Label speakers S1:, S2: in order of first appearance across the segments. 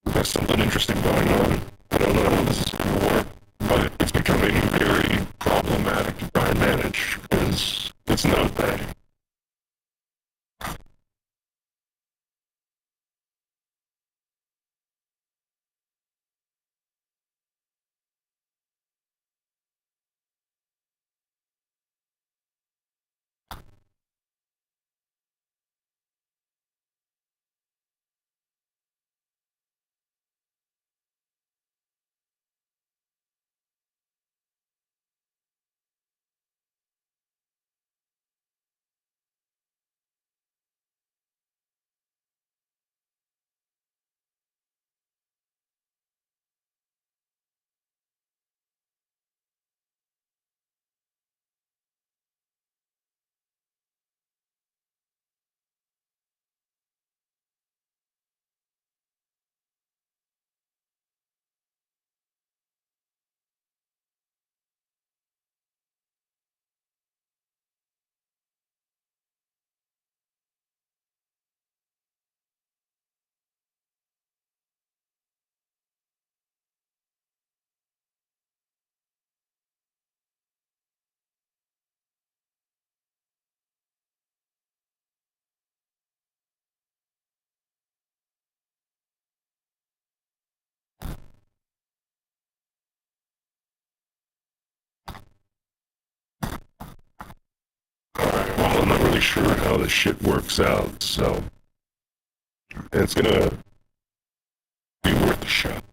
S1: There's something interesting going on. I don't know how this is going to work, but it's becoming very problematic to try and manage because it's not bad. Alright, well, I'm not really sure how this shit works out, so it's gonna be worth a shot.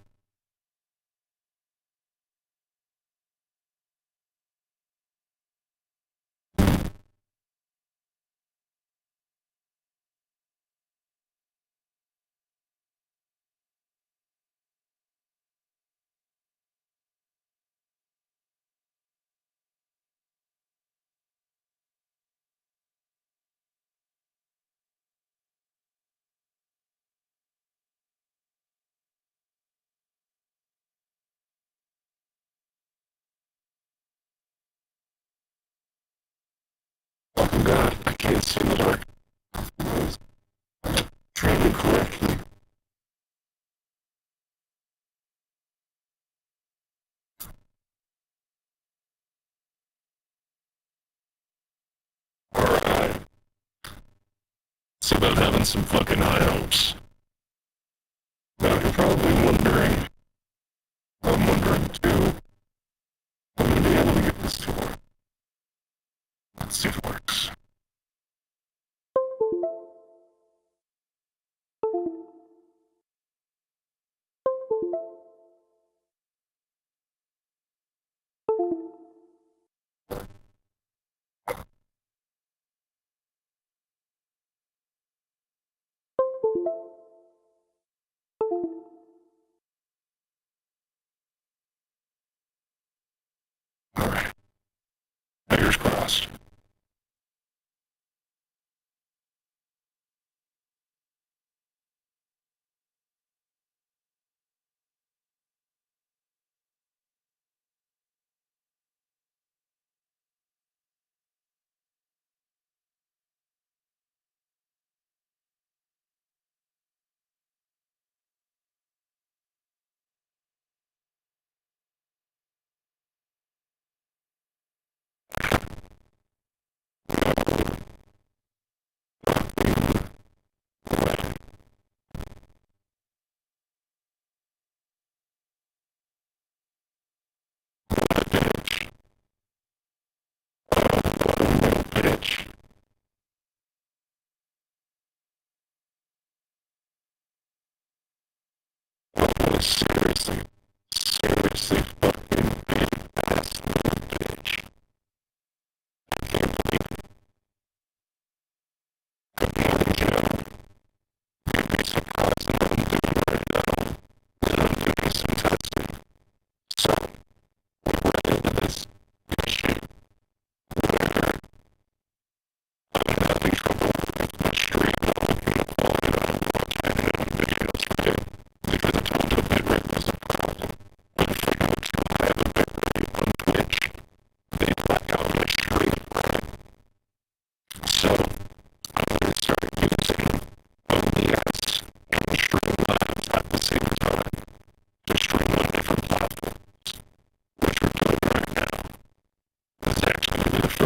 S1: Oh god, I can't see in the dark. Training correctly. Alright. It's about having some fucking high hopes. Now you're probably wondering, I'm wondering too, I'm gonna be able to get this to work. Let's see if it works.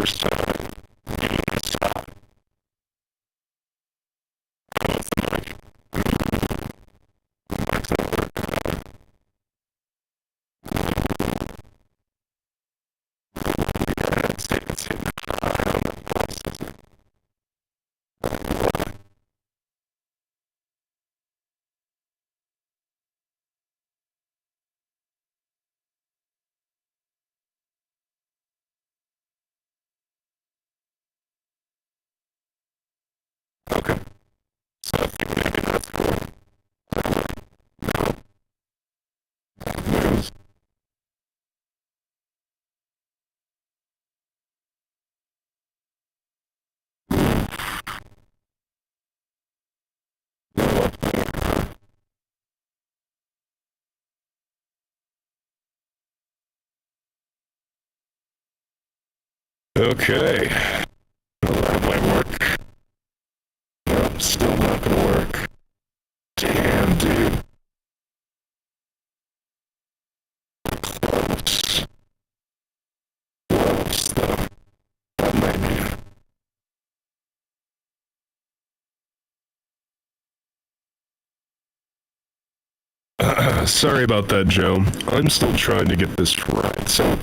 S1: first time getting inside. With the mic. The mic's not working. Yeah, it's hitting high on the processor. Okay, so I think maybe that's cool. News. Okay, well, that might work. No, still not gonna work. Damn, dude. Close. Close, though. That might be. Sorry about that, Joe. I'm still trying to get this right, so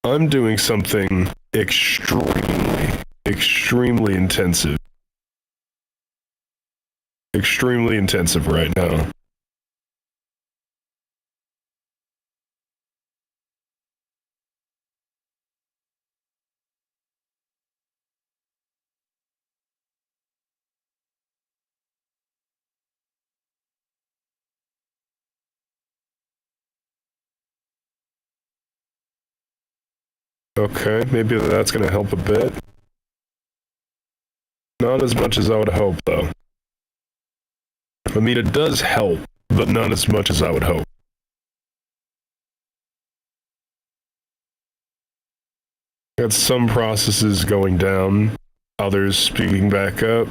S1: I'm doing something extremely intensive. Extremely intensive right now. Okay, maybe that's gonna help a bit. Not as much as I would hope, though. I mean, it does help, but not as much as I would hope. Got some processes going down, others speeding back up,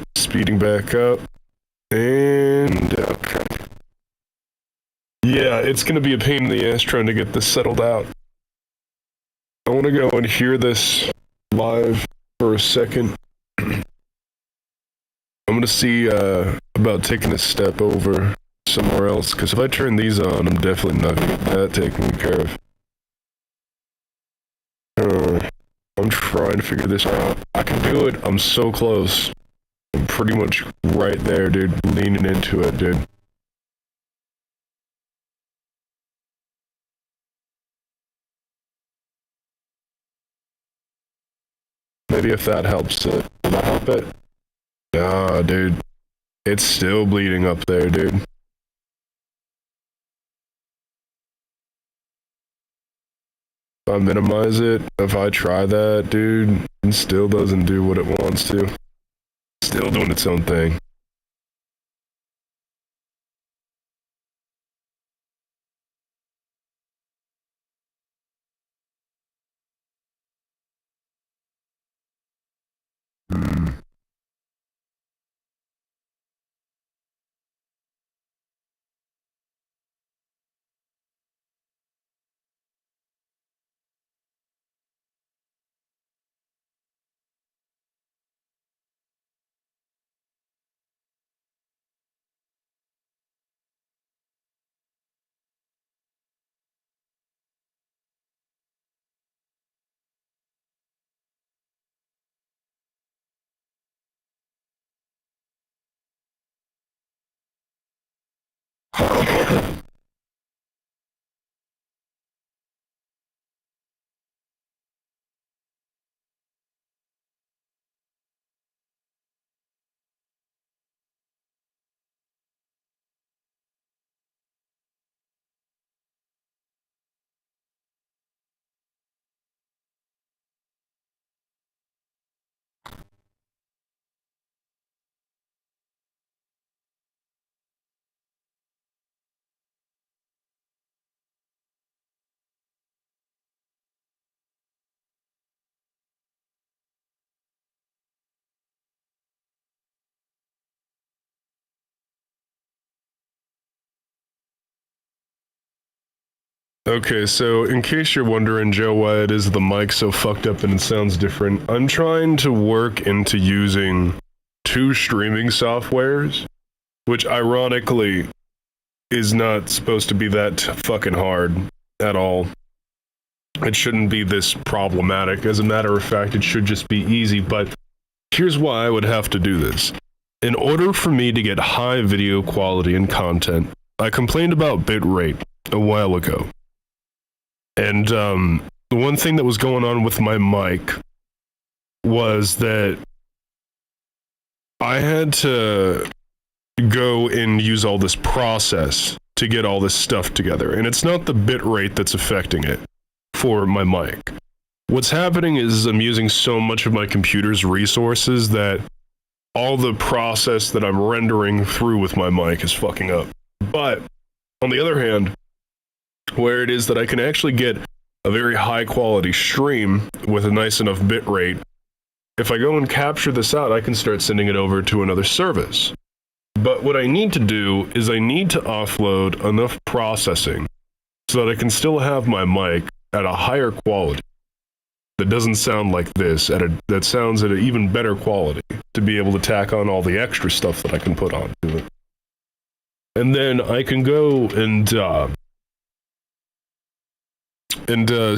S1: and okay. Yeah, it's gonna be a pain in the ass trying to get this settled out. I want to go and hear this live for a second. I'm gonna see about taking a step over somewhere else, because if I turn these on, I'm definitely not gonna get that taken care of. I'm trying to figure this out. I can do it. I'm so close. I'm pretty much right there, dude. Leaning into it, dude. Maybe if that helps it. Will that help it? Nah, dude. It's still bleeding up there, dude. If I minimize it, if I try that, dude, it still doesn't do what it wants to. Still doing its own thing. Hmm. Okay, so in case you're wondering, Joe, why it is the mic's so fucked up and it sounds different, I'm trying to work into using two streaming softwares, which ironically is not supposed to be that fucking hard at all. It shouldn't be this problematic. As a matter of fact, it should just be easy, but here's why I would have to do this. In order for me to get high video quality and content, I complained about bitrate a while ago. And the one thing that was going on with my mic was that I had to go and use all this process to get all this stuff together. And it's not the bitrate that's affecting it for my mic. What's happening is I'm using so much of my computer's resources that all the process that I'm rendering through with my mic is fucking up. But on the other hand, where it is that I can actually get a very high quality stream with a nice enough bit rate, if I go and capture this out, I can start sending it over to another service. But what I need to do is I need to offload enough processing so that I can still have my mic at a higher quality that doesn't sound like this, that sounds at an even better quality, to be able to tack on all the extra stuff that I can put onto it. And then I can go and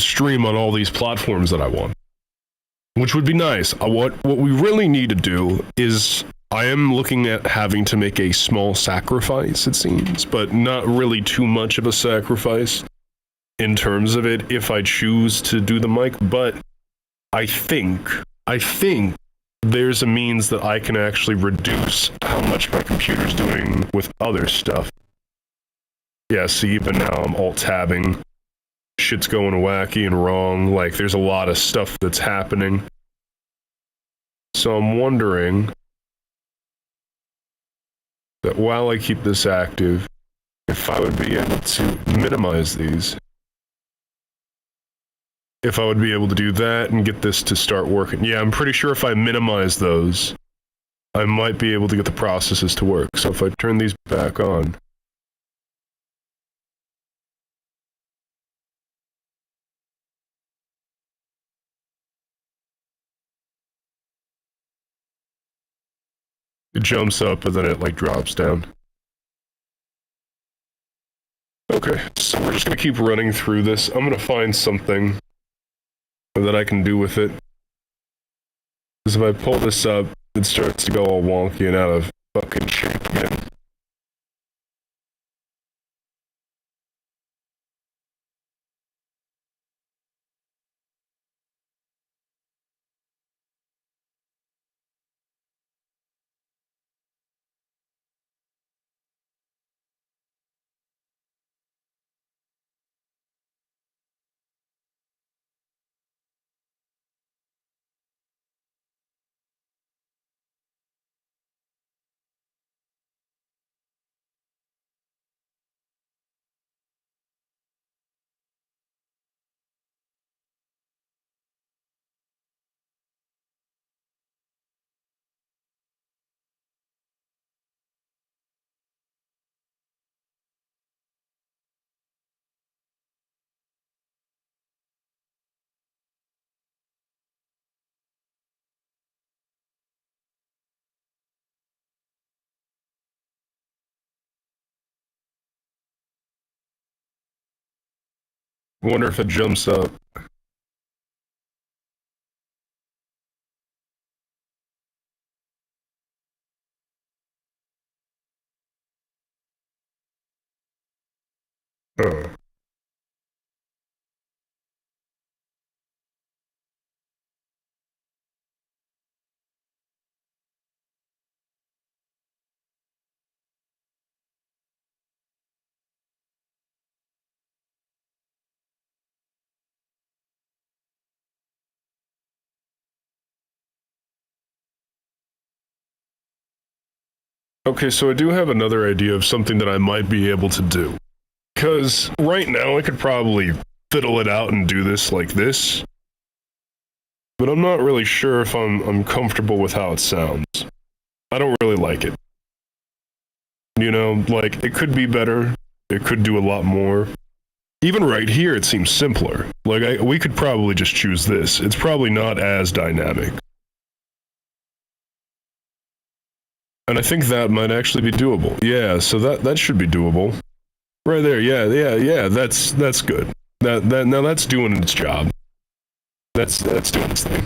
S1: stream on all these platforms that I want, which would be nice. What we really need to do is, I am looking at having to make a small sacrifice, it seems, but not really too much of a sacrifice in terms of it if I choose to do the mic, but I think there's a means that I can actually reduce how much my computer's doing with other stuff. Yeah, see, but now I'm alt-tabbing. Shit's going wacky and wrong. Like, there's a lot of stuff that's happening. So I'm wondering that while I keep this active, if I would be able to minimize these. If I would be able to do that and get this to start working. Yeah, I'm pretty sure if I minimize those, I might be able to get the processes to work. So if I turn these back on. It jumps up and then it like drops down. Okay, so we're just gonna keep running through this. I'm gonna find something that I can do with it. Because if I pull this up, it starts to go all wonky and out of fucking shape again. I wonder if it jumps up. Oh. Okay, so I do have another idea of something that I might be able to do. Because right now I could probably fiddle it out and do this like this. But I'm not really sure if I'm comfortable with how it sounds. I don't really like it. You know, like, it could be better. It could do a lot more. Even right here, it seems simpler. Like, we could probably just choose this. It's probably not as dynamic. And I think that might actually be doable. Yeah, so that should be doable. Right there, yeah, that's good. Now that's doing its job. That's doing its thing.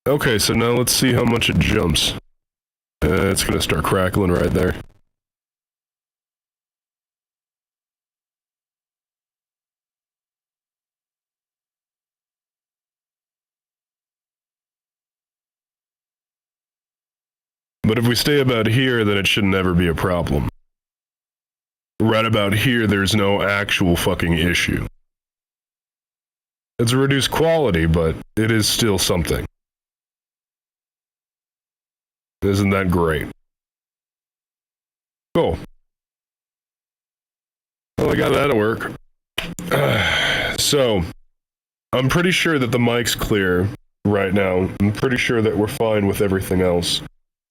S1: Okay, so now let's see how much it jumps. It's gonna start crackling right there. But if we stay about here, then it should never be a problem. Right about here, there's no actual fucking issue. It's a reduced quality, but it is still something. Isn't that great? Cool. Well, I got that to work. So, I'm pretty sure that the mic's clear right now. I'm pretty sure that we're fine with everything else.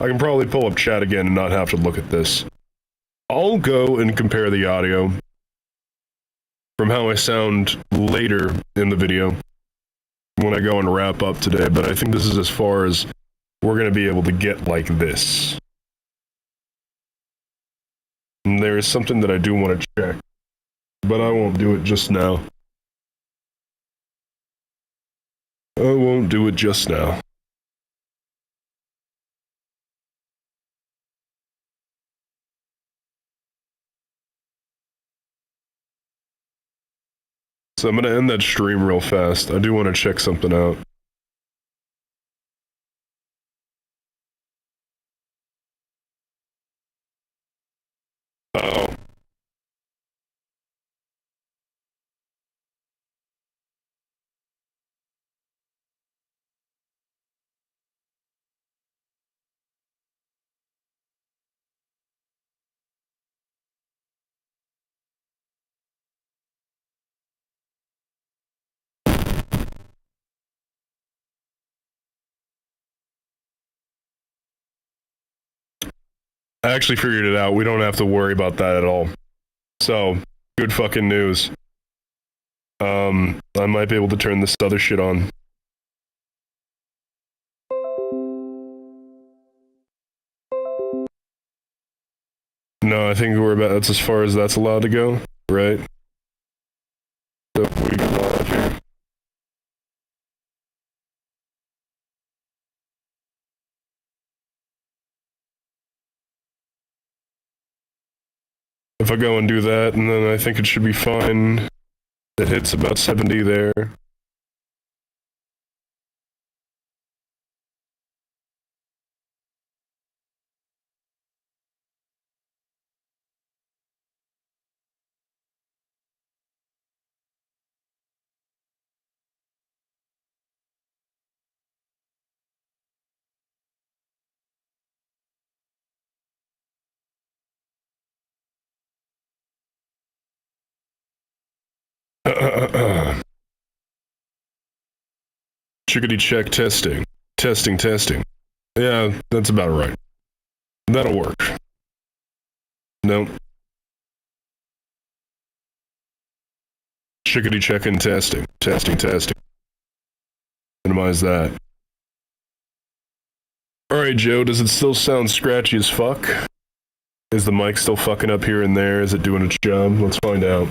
S1: I can probably pull up chat again and not have to look at this. I'll go and compare the audio from how I sound later in the video when I go and wrap up today, but I think this is as far as we're going to be able to get like this. And there is something that I do want to check, but I won't do it just now. I won't do it just now. So I'm going to end that stream real fast. I do want to check something out. Uh-oh. I actually figured it out. We don't have to worry about that at all. So, good fucking news. I might be able to turn this other shit on. No, I think that's as far as that's allowed to go, right? So we can lodge here. If I go and do that, and then I think it should be fine. It hits about 70 there. Chickadee check testing. Testing. Yeah, that's about right. That'll work. No. Chickadee check and testing. Testing. Minimize that. Alright, Joe, does it still sound scratchy as fuck? Is the mic still fucking up here and there? Is it doing its job? Let's find out.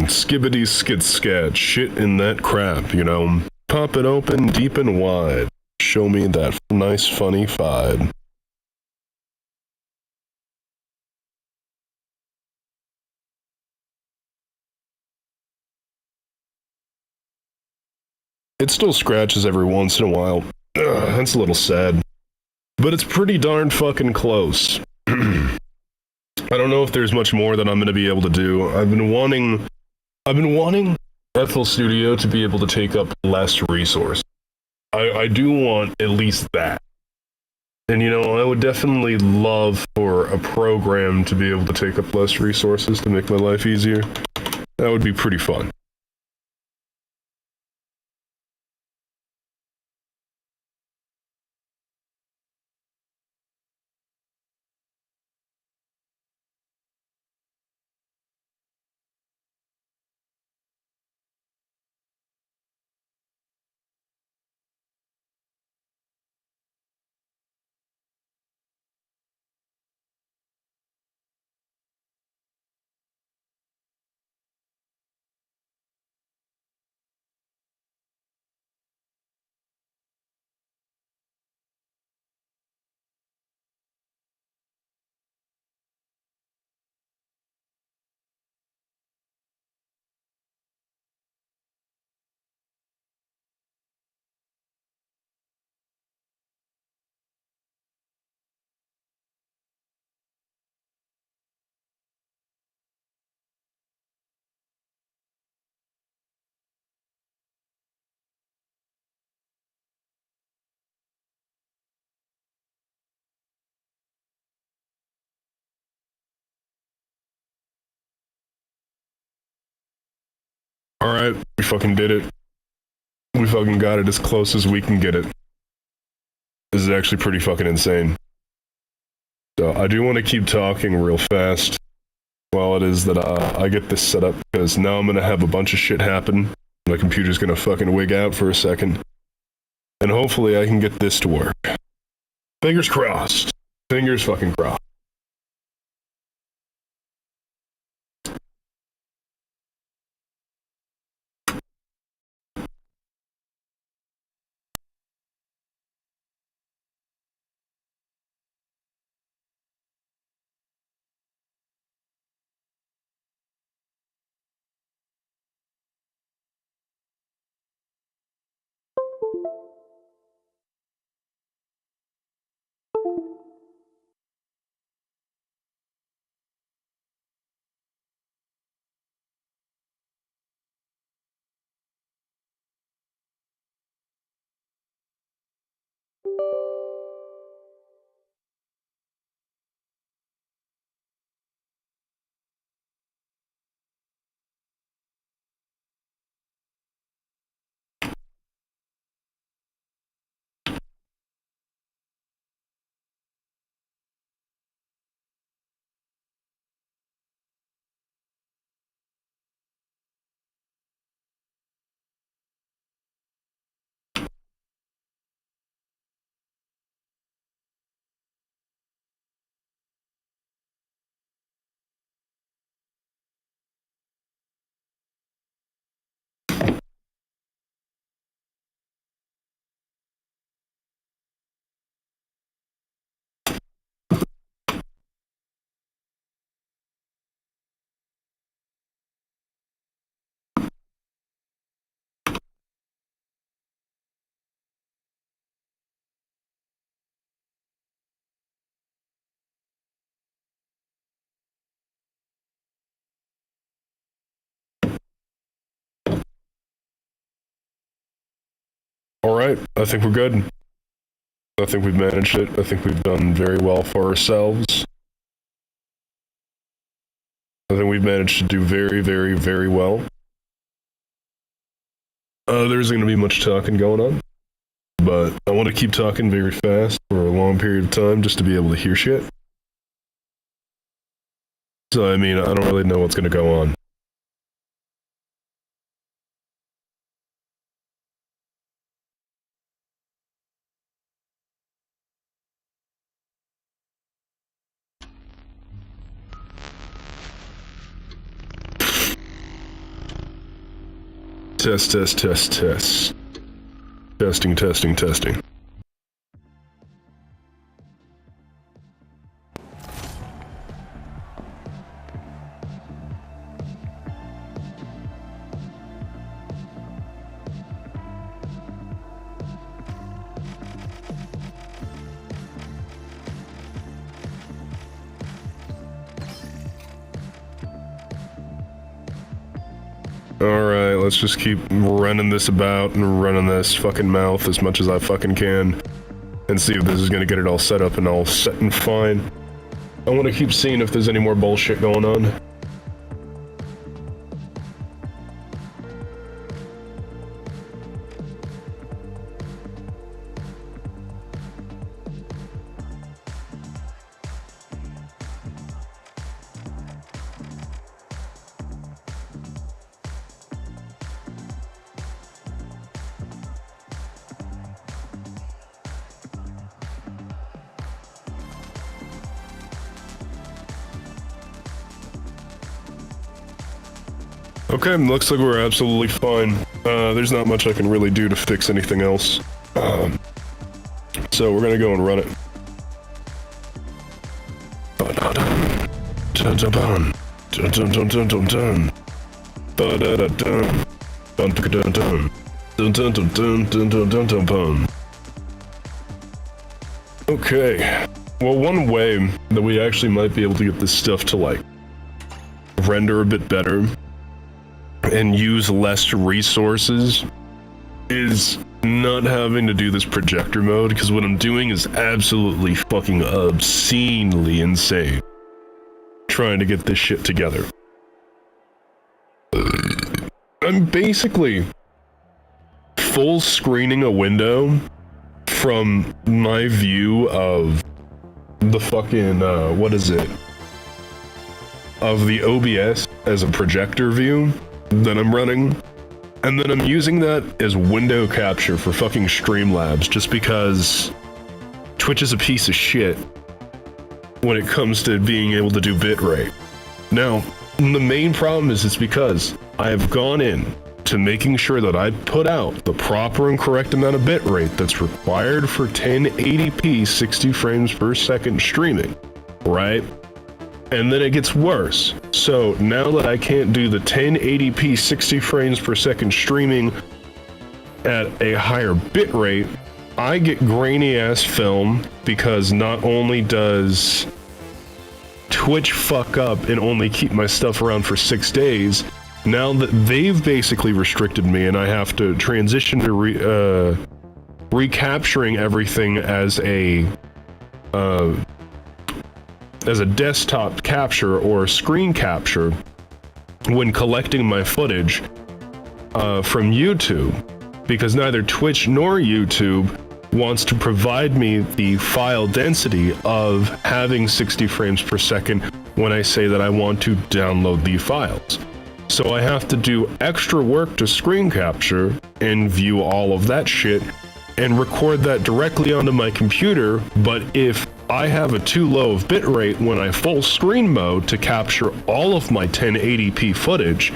S1: skibbity skid scat, shit in that crap, you know. Pop it open deep and wide. Show me that nice funny vibe. It still scratches every once in a while. That's a little sad. But it's pretty darn fucking close. I don't know if there's much more that I'm gonna be able to do. I've been wanting FL Studio to be able to take up less resource. I do want at least that. And you know, I would definitely love for a program to be able to take up less resources to make my life easier. That would be pretty fun. Alright, we fucking did it. We fucking got it as close as we can get it. This is actually pretty fucking insane. So I do want to keep talking real fast while it is that I get this set up, because now I'm gonna have a bunch of shit happen. My computer's gonna fucking wig out for a second. And hopefully I can get this to work. Fingers crossed. Fingers fucking crossed. Alright, I think we're good. I think we've managed it. I think we've done very well for ourselves. I think we've managed to do very, very, very well. There isn't going to be much talking going on, but I want to keep talking very fast for a long period of time just to be able to hear shit. So, I mean, I don't really know what's going to go on. test, test, test, test. Testing, testing, testing. Alright, let's just keep running this about and running this fucking mouth as much as I fucking can. And see if this is gonna get it all set up and all set and fine. I wanna keep seeing if there's any more bullshit going on. Okay, looks like we're absolutely fine. There's not much I can really do to fix anything else. So we're gonna go and run it. Okay. Well, one way that we actually might be able to get this stuff to, like, render a bit better and use less resources is not having to do this projector mode, because what I'm doing is absolutely fucking obscenely insane trying to get this shit together. I'm basically full screening a window from my view of the fucking, what is it? Of the OBS as a projector view that I'm running, and then I'm using that as window capture for fucking Streamlabs, just because Twitch is a piece of shit when it comes to being able to do bitrate. Now, the main problem is it's because I have gone in to making sure that I put out the proper and correct amount of bitrate that's required for 1080p 60 frames per second streaming, right? And then it gets worse. So now that I can't do the 1080p 60 frames per second streaming at a higher bitrate, I get grainy ass film, because not only does Twitch fuck up and only keep my stuff around for 6 days, now that they've basically restricted me and I have to transition to recapturing everything as a desktop capture or screen capture when collecting my footage from YouTube, because neither Twitch nor YouTube wants to provide me the file density of having 60 frames per second when I say that I want to download the files. So I have to do extra work to screen capture and view all of that shit and record that directly onto my computer. But if I have a too low of bitrate when I full screen mode to capture all of my 1080p footage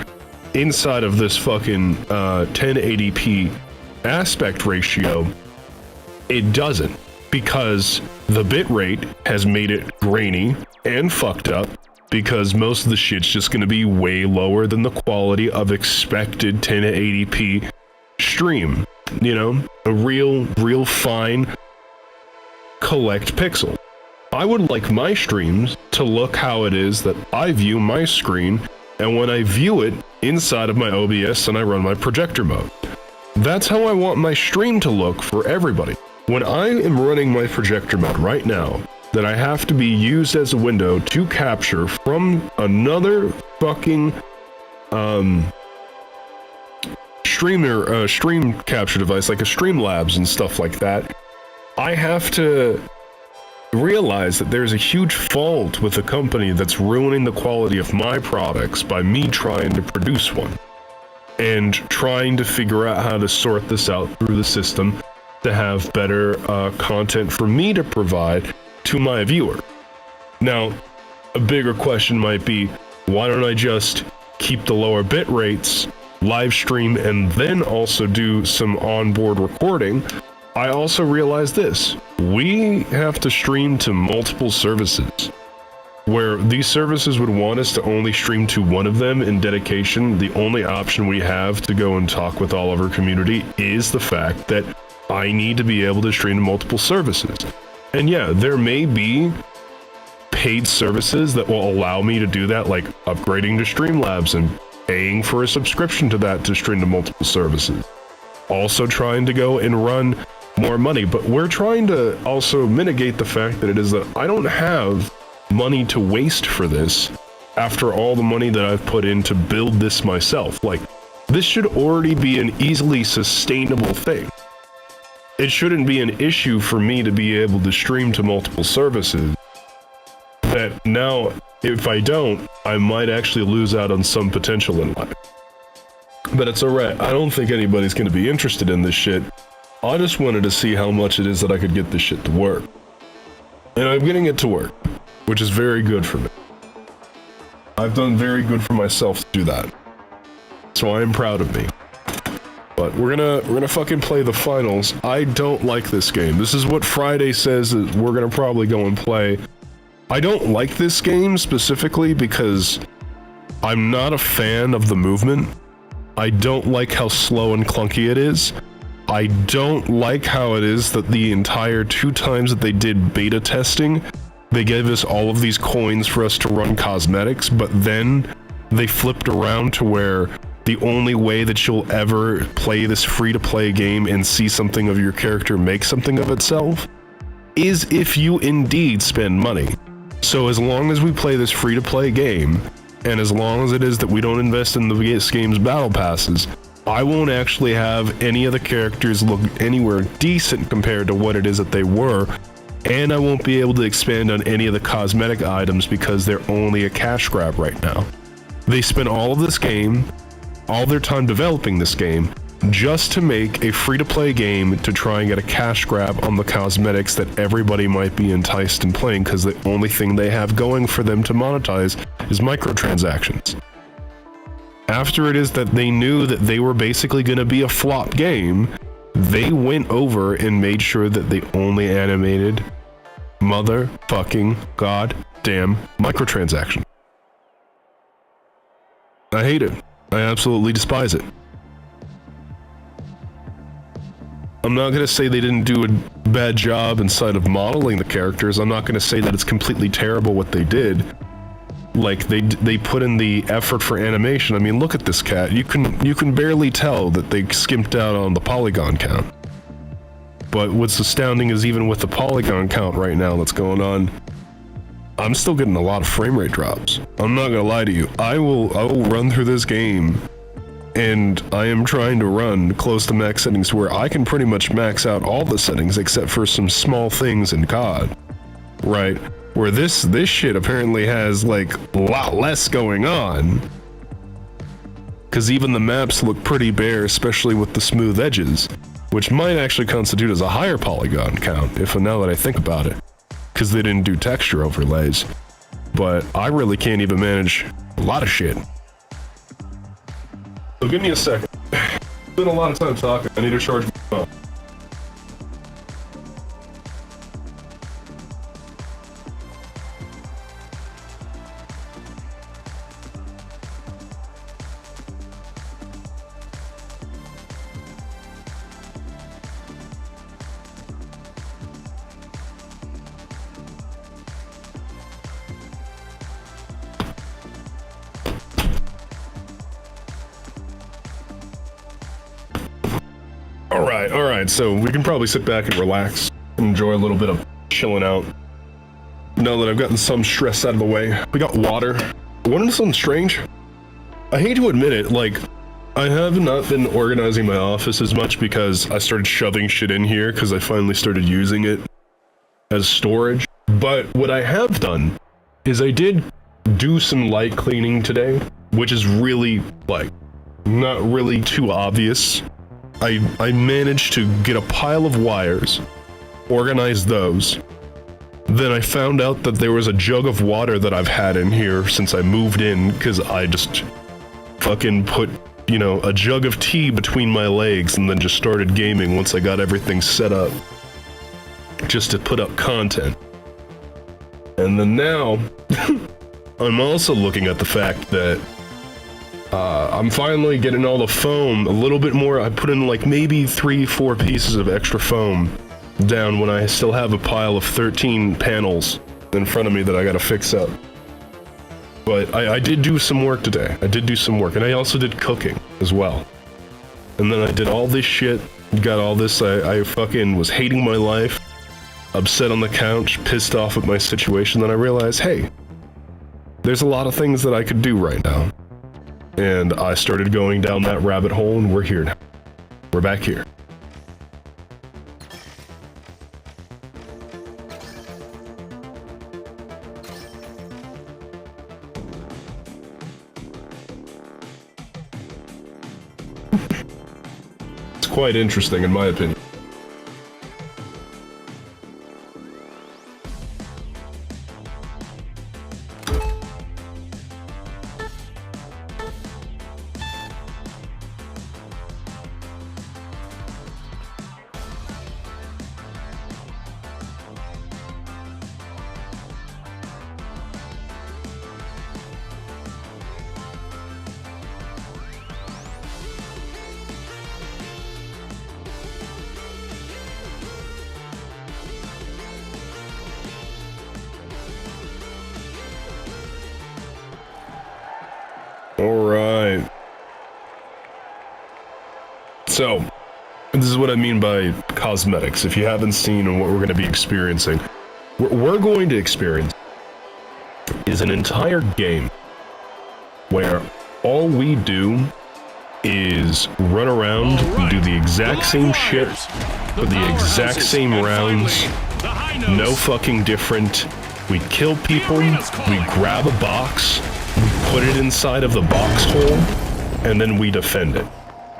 S1: inside of this fucking 1080p aspect ratio, it doesn't, because the bitrate has made it grainy and fucked up, because most of the shit's just going to be way lower than the quality of expected 1080p stream. You know, a real fine collect pixel. I would like my streams to look how it is that I view my screen, and when I view it inside of my OBS and I run my projector mode. That's how I want my stream to look for everybody. When I am running my projector mode right now, that I have to be used as a window to capture from another fucking stream capture device, like a Streamlabs and stuff like that, I have to realize that there's a huge fault with the company that's ruining the quality of my products by me trying to produce one, and trying to figure out how to sort this out through the system to have better content for me to provide to my viewer. Now, a bigger question might be, why don't I just keep the lower bit rates live stream and then also do some onboard recording, I also realized this. We have to stream to multiple services, where these services would want us to only stream to one of them in dedication. The only option we have to go and talk with all of our community is the fact that I need to be able to stream to multiple services. And yeah, there may be paid services that will allow me to do that, like upgrading to Streamlabs and paying for a subscription to that to stream to multiple services. Also trying to go and run more money, but we're trying to also mitigate the fact that it is that I don't have money to waste for this after all the money that I've put in to build this myself. Like, this should already be an easily sustainable thing. It shouldn't be an issue for me to be able to stream to multiple services. That now, if I don't, I might actually lose out on some potential in life. But it's alright, I don't think anybody's going to be interested in this shit. I just wanted to see how much it is that I could get this shit to work. And I'm getting it to work, which is very good for me. I've done very good for myself to do that. So I am proud of me. But we're gonna fucking play the finals. I don't like this game. This is what Friday says that we're gonna probably go and play. I don't like this game specifically because I'm not a fan of the movement. I don't like how slow and clunky it is. I don't like how it is that the entire 2 times that they did beta testing, they gave us all of these coins for us to run cosmetics, but then they flipped around to where the only way that you'll ever play this free-to-play game and see something of your character make something of itself is if you indeed spend money. So as long as we play this free-to-play game, and as long as it is that we don't invest in this game's battle passes, I won't actually have any of the characters look anywhere decent compared to what it is that they were, and I won't be able to expand on any of the cosmetic items because they're only a cash grab right now. They spent all of this game, all their time developing this game, just to make a free-to-play game to try and get a cash grab on the cosmetics that everybody might be enticed in playing, because the only thing they have going for them to monetize is microtransactions. After it is that they knew that they were basically going to be a flop game, they went over and made sure that they only animated motherfucking goddamn microtransactions. I hate it. I absolutely despise it. I'm not going to say they didn't do a bad job inside of modeling the characters. I'm not going to say that it's completely terrible what they did. Like, they put in the effort for animation. I mean, look at this cat. You can barely tell that they skimped out on the polygon count. But what's astounding is even with the polygon count right now that's going on, I'm still getting a lot of frame rate drops. I'm not gonna lie to you. I will run through this game, and I am trying to run close to max settings where I can pretty much max out all the settings except for some small things in COD, right? Where this shit apparently has like a lot less going on, because even the maps look pretty bare, especially with the smooth edges, which might actually constitute as a higher polygon count if now that I think about it, because they didn't do texture overlays. But I really can't even manage a lot of shit. So give me a second. It's been a lot of time talking. I need to charge my phone. Alright, so we can probably sit back and relax and enjoy a little bit of chilling out. Now that I've gotten some stress out of the way, we got water. Want to know something strange? I hate to admit it, like, I have not been organizing my office as much because I started shoving shit in here because I finally started using it as storage. But what I have done is I did do some light cleaning today, which is really, like, not really too obvious. I managed to get a pile of wires, organize those. Then I found out that there was a jug of water that I've had in here since I moved in, because I just fucking put you know, a jug of tea between my legs and then just started gaming once I got everything set up. Just to put up content. And then now, I'm also looking at the fact that I'm finally getting all the foam a little bit more. I put in like maybe 3-4 pieces of extra foam down when I still have a pile of 13 panels in front of me that I gotta fix up. But I did do some work today. I did do some work, and I also did cooking as well. And then I did all this shit, got all this, I fucking was hating my life, upset on the couch, pissed off at my situation, then I realized, hey, there's a lot of things that I could do right now. And I started going down that rabbit hole, and we're here now. We're back here. It's quite interesting, in my opinion. Alright. So, this is what I mean by cosmetics. If you haven't seen what we're going to be experiencing, what we're going to experience is an entire game where all we do is run around and do the exact same shit for the exact same rounds. No fucking different. We kill people, we grab a box, we put it inside of the box hole, and then we defend it.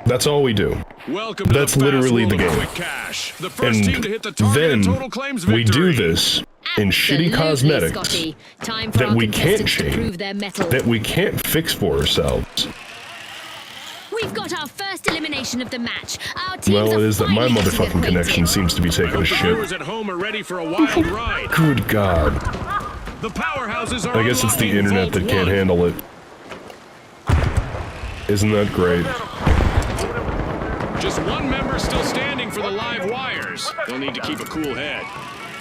S1: That's all we do. That's literally the game. And then we do this in shitty cosmetics that we can't change, that we can't fix for ourselves.
S2: We've got our first elimination of the match. Our teams
S1: well, it is that my motherfucking connection seems to be taking a shit.
S3: At home are ready for a wild ride.
S1: Good God.
S3: The powerhouses are
S1: I guess it's the internet that can't handle it. Isn't that great?
S3: Just one member still standing for the live wires. They'll need to keep a cool head.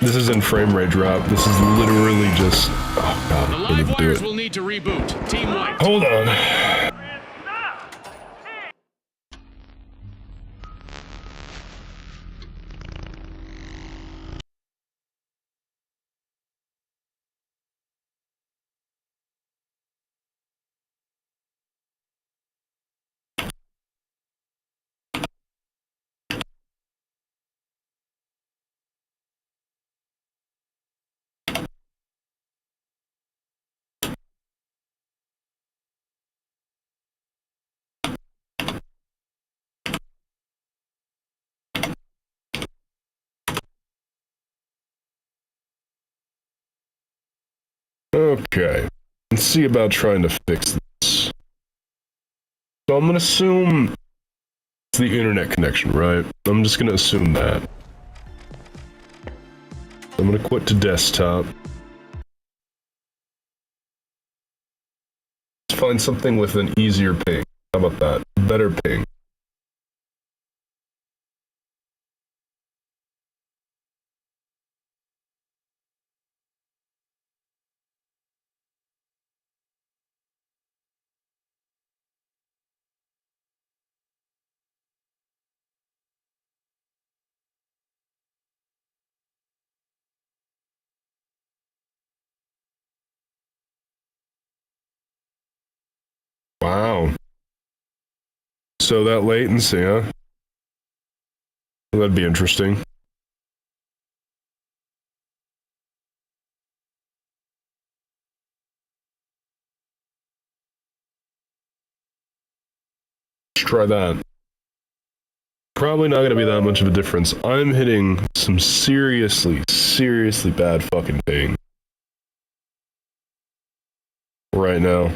S1: This isn't frame rate drop. This is literally just... Oh, God.
S3: The live wires will need to reboot. Team White.
S1: Hold on. Okay, let's see about trying to fix this. So I'm gonna assume it's the internet connection, right? I'm just gonna assume that. I'm gonna quit to desktop. Let's find something with an easier ping. How about that? Better ping. Wow. So that latency, huh? That'd be interesting. Let's try that. Probably not gonna be that much of a difference. I'm hitting some seriously bad fucking ping right now.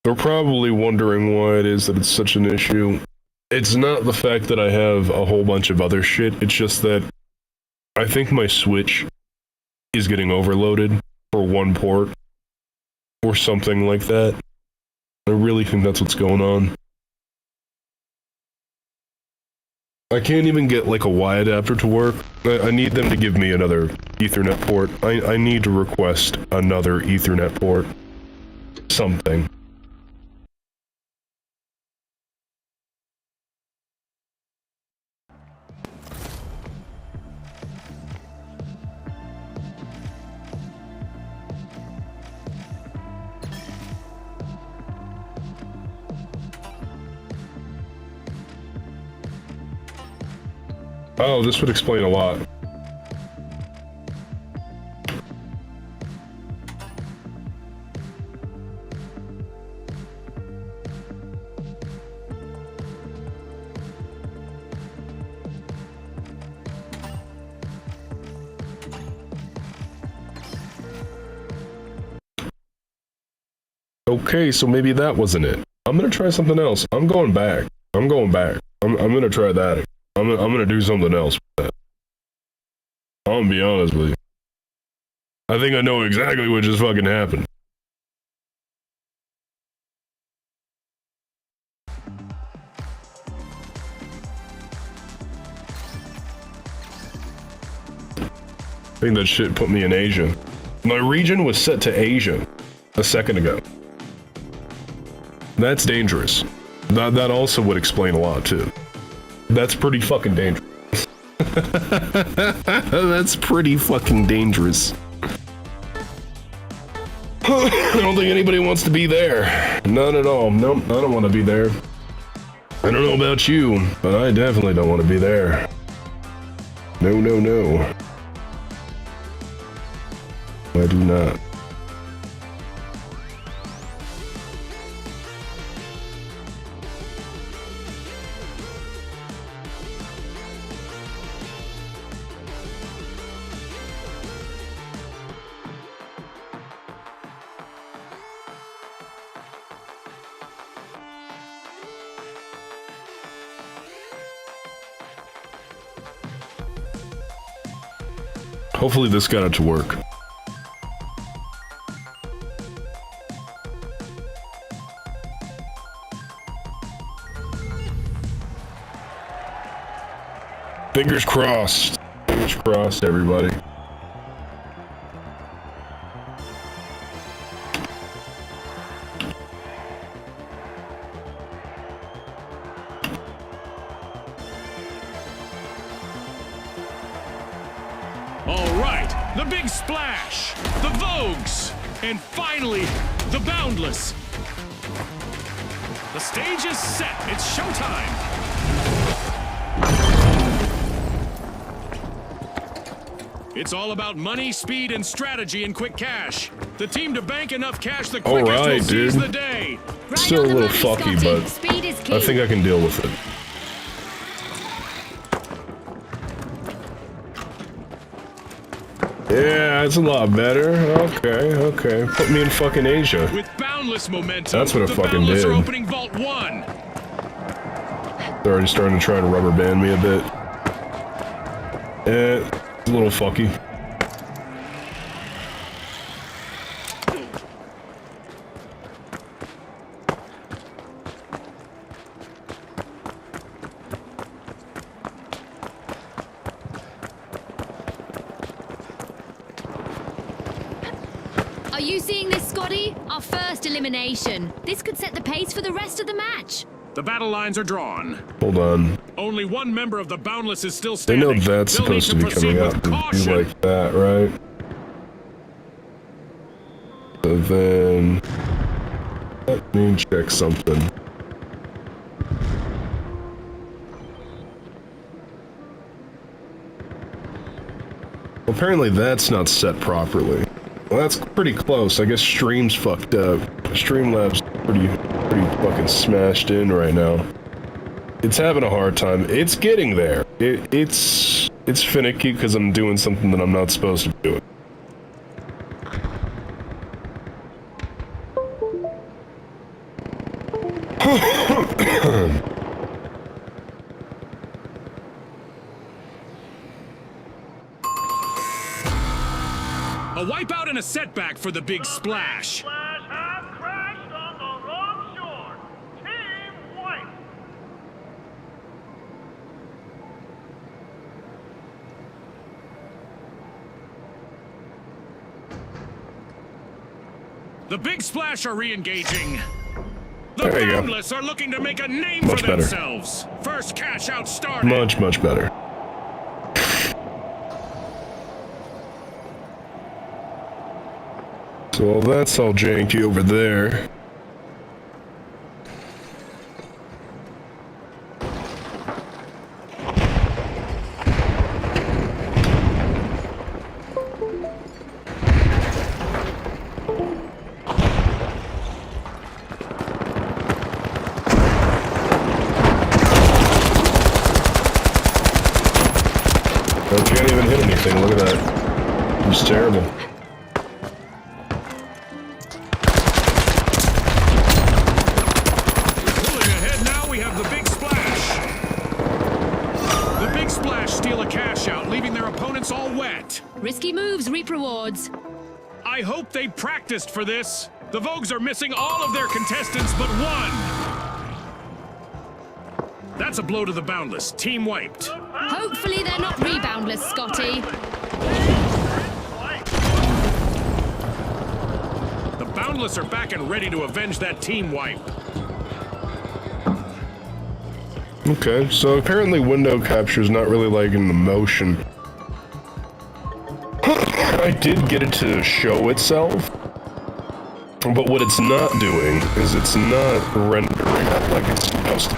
S1: They're probably wondering why it is that it's such an issue. It's not the fact that I have a whole bunch of other shit, it's just that I think my Switch is getting overloaded for one port, or something like that. I really think that's what's going on. I can't even get like a Y adapter to work. I need them to give me another Ethernet port. I need to request another Ethernet port. Something. Oh, this would explain a lot. Okay, so maybe that wasn't it. I'm gonna try something else. I'm going back. I'm going back. I'm gonna try that. I'm gonna do something else with that. I'm gonna be honest with you. I think I know exactly what just fucking happened. I think that shit put me in Asia. My region was set to Asia a second ago. That's dangerous. That also would explain a lot too. That's pretty fucking dangerous. That's pretty fucking dangerous. I don't think anybody wants to be there. None at all. Nope, I don't want to be there. I don't know about you, but I definitely don't want to be there. No, no, no. I do not. Hopefully this got it to work. Fingers crossed. Fingers crossed, everybody.
S3: The big splash, the Vogues, and finally, the Boundless. The stage is set. It's showtime. It's all about money, speed, and strategy in quick cash. The team to bank enough cash the quickest will seize the day.
S1: Still a little fucky, but I think I can deal with it. Yeah, it's a lot better. Okay, okay. Put me in fucking Asia.
S3: With boundless momentum,
S1: that's what it fucking did.
S3: Are opening Vault 1.
S1: They're already starting to try to rubber band me a bit. It's a little fucky.
S2: Are you seeing this, Scotty? Our first elimination. This could set the pace for the rest of the match.
S3: The battle lines are drawn.
S1: Hold on.
S3: Only one member of the Boundless is still
S1: They
S3: standing.
S1: know that's supposed to be coming up and be like that, right? So then... let me check something. Well, apparently that's not set properly. Well, that's pretty close. I guess Stream's fucked up. Streamlabs pretty fucking smashed in right now. It's having a hard time. It's getting there. It's finicky because I'm doing something that I'm not supposed to be doing.
S3: A wipeout and a setback for the big splash.
S4: Splash have crashed on the wrong shore. Team white.
S3: The big splash are re-engaging. The
S1: There you go.
S3: Boundless are looking to make a name
S1: Much
S3: for
S1: better.
S3: themselves. First cash out started.
S1: Much better. So that's all janky over there. I can't even hit anything, look at that. It's terrible.
S3: Pulling ahead now, we have the big splash. The big splash steal a cash out, leaving their opponents all wet.
S2: Risky moves reap rewards.
S3: I hope they practiced for this. The Vogues are missing all of their contestants but one. That's a blow to the Boundless. Team wiped.
S2: Hopefully they're not reboundless, Scotty.
S3: The Boundless are back and ready to avenge that team wipe.
S1: Okay, so apparently window capture is not really like in the motion. I did get it to show itself, but what it's not doing is it's not rendering it like it's supposed to.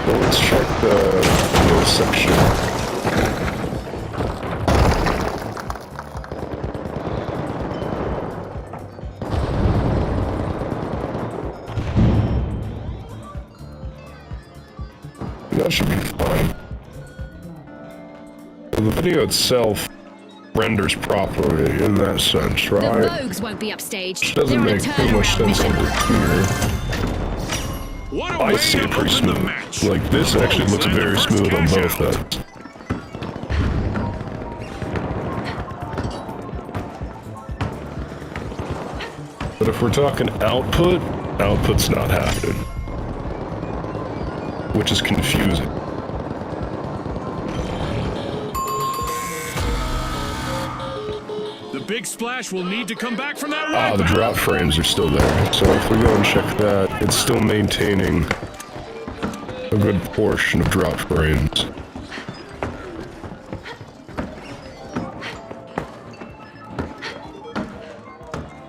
S1: Well, let's check the little section. That should be fine. So the video itself renders properly in that sense,
S2: The
S1: right?
S2: Vogues won't be upstaged.
S1: Which doesn't
S2: They're on a
S1: make too much
S2: turnaround
S1: sense
S2: mission.
S1: over here.
S3: What a
S1: I
S3: way
S1: see
S3: to
S1: it pretty
S3: open the
S1: smooth.
S3: match.
S1: Like, this actually looks
S3: Vogues land
S1: very
S3: the first
S1: smooth on
S3: cash
S1: both
S3: out.
S1: ends. But if we're talking output, output's not happening. Which is confusing.
S3: The big splash will need to come back from that
S1: Ah, the
S3: wipeout.
S1: drop frames are still there. So if we go and check that, it's still maintaining a good portion of drop frames.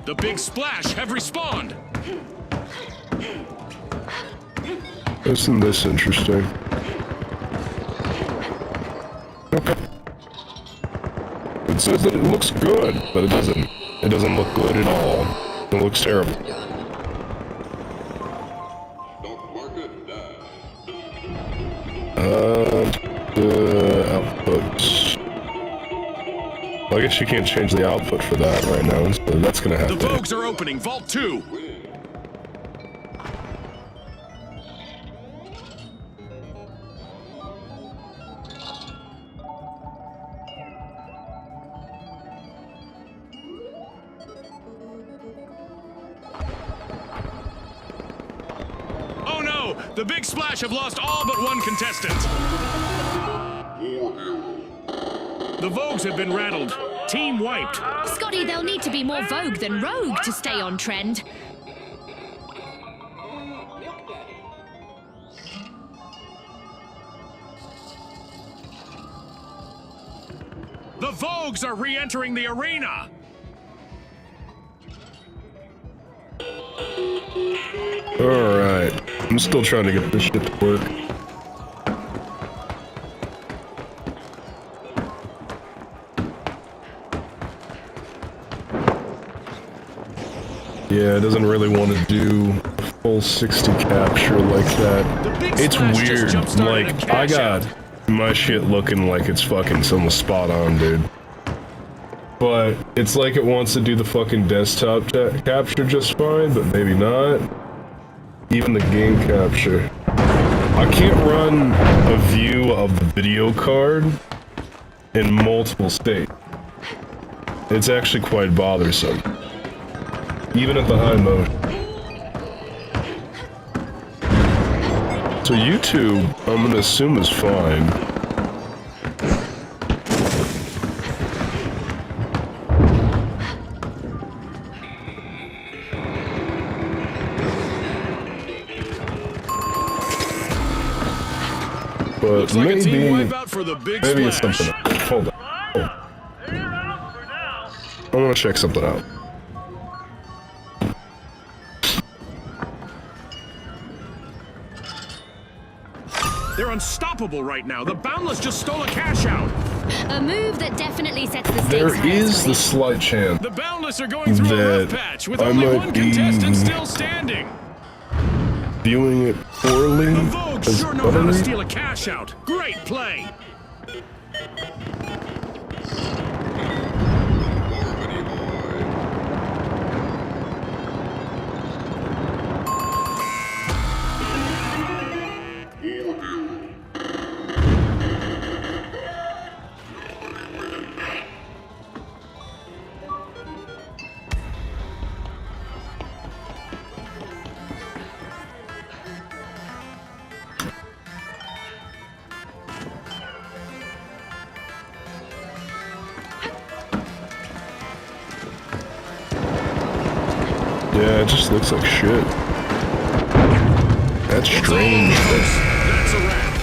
S3: The big splash have respawned.
S1: Isn't this interesting? Okay. It says that it looks good, but it doesn't. It doesn't look good at all. It looks terrible. The outputs. Well, I guess you can't change the output for that right now, so that's gonna have
S3: The
S1: to.
S3: Vogues are opening. Vault 2. Oh no! The big splash have lost all but one contestant. The Vogues have been rattled. Team wiped.
S2: Scotty, they'll need to be more Vogue than Rogue to stay on trend.
S3: The Vogues are re-entering the arena.
S1: Alright. I'm still trying to get this shit to work. Yeah, it doesn't really want to do a full 60 capture like that.
S3: The big
S1: It's
S3: splash just
S1: weird.
S3: jump-started a
S1: Like, I
S3: cash
S1: got
S3: out.
S1: my shit looking like it's fucking almost spot on, dude. But it's like it wants to do the fucking desktop capture just fine, but maybe not. even the game capture. I can't run a view of the video card in multiple states. It's actually quite bothersome. Even at the high mode. So YouTube, I'm gonna assume is fine. But
S3: Looks like a team
S1: maybe
S3: wipeout for the big
S1: it's
S3: splash.
S1: something else. Hold on.
S4: They're out for now.
S1: I wanna check something out.
S3: They're unstoppable right now. The Boundless just stole a cash out.
S2: A move that definitely sets the stakes
S1: There
S2: higher,
S1: is
S2: Scotty.
S1: the slight chance
S3: The Boundless are going through a rough
S1: that
S3: patch with
S1: I
S3: only
S1: might
S3: one
S1: be
S3: contestant still standing.
S1: viewing it poorly.
S3: The Vogue
S1: as
S3: sure know how to
S1: buttery.
S3: steal a cash out. Great play.
S1: Yeah, it just looks like shit. That's strange.
S3: That's a wrap.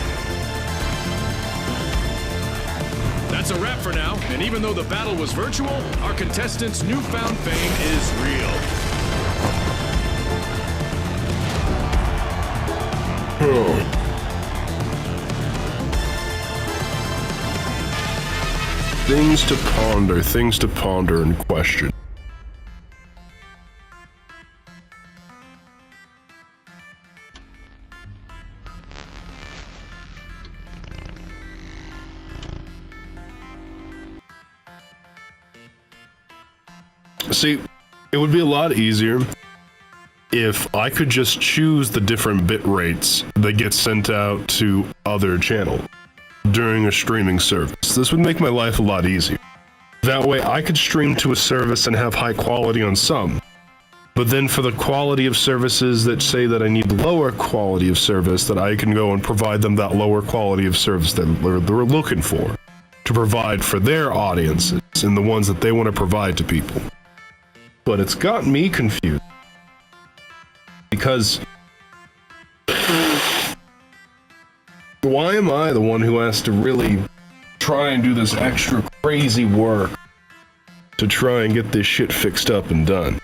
S3: That's a wrap for now. And even though the battle was virtual, our contestants' newfound fame is real.
S1: Things to ponder and question. See, it would be a lot easier if I could just choose the different bit rates that get sent out to other channels during a streaming service. This would make my life a lot easier. That way I could stream to a service and have high quality on some. But then for the quality of services that say that I need lower quality of service, that I can go and provide them that lower quality of service that they're looking for, to provide for their audiences and the ones that they want to provide to people. But it's got me confused. Because why am I the one who has to really try and do this extra crazy work to try and get this shit fixed up and done?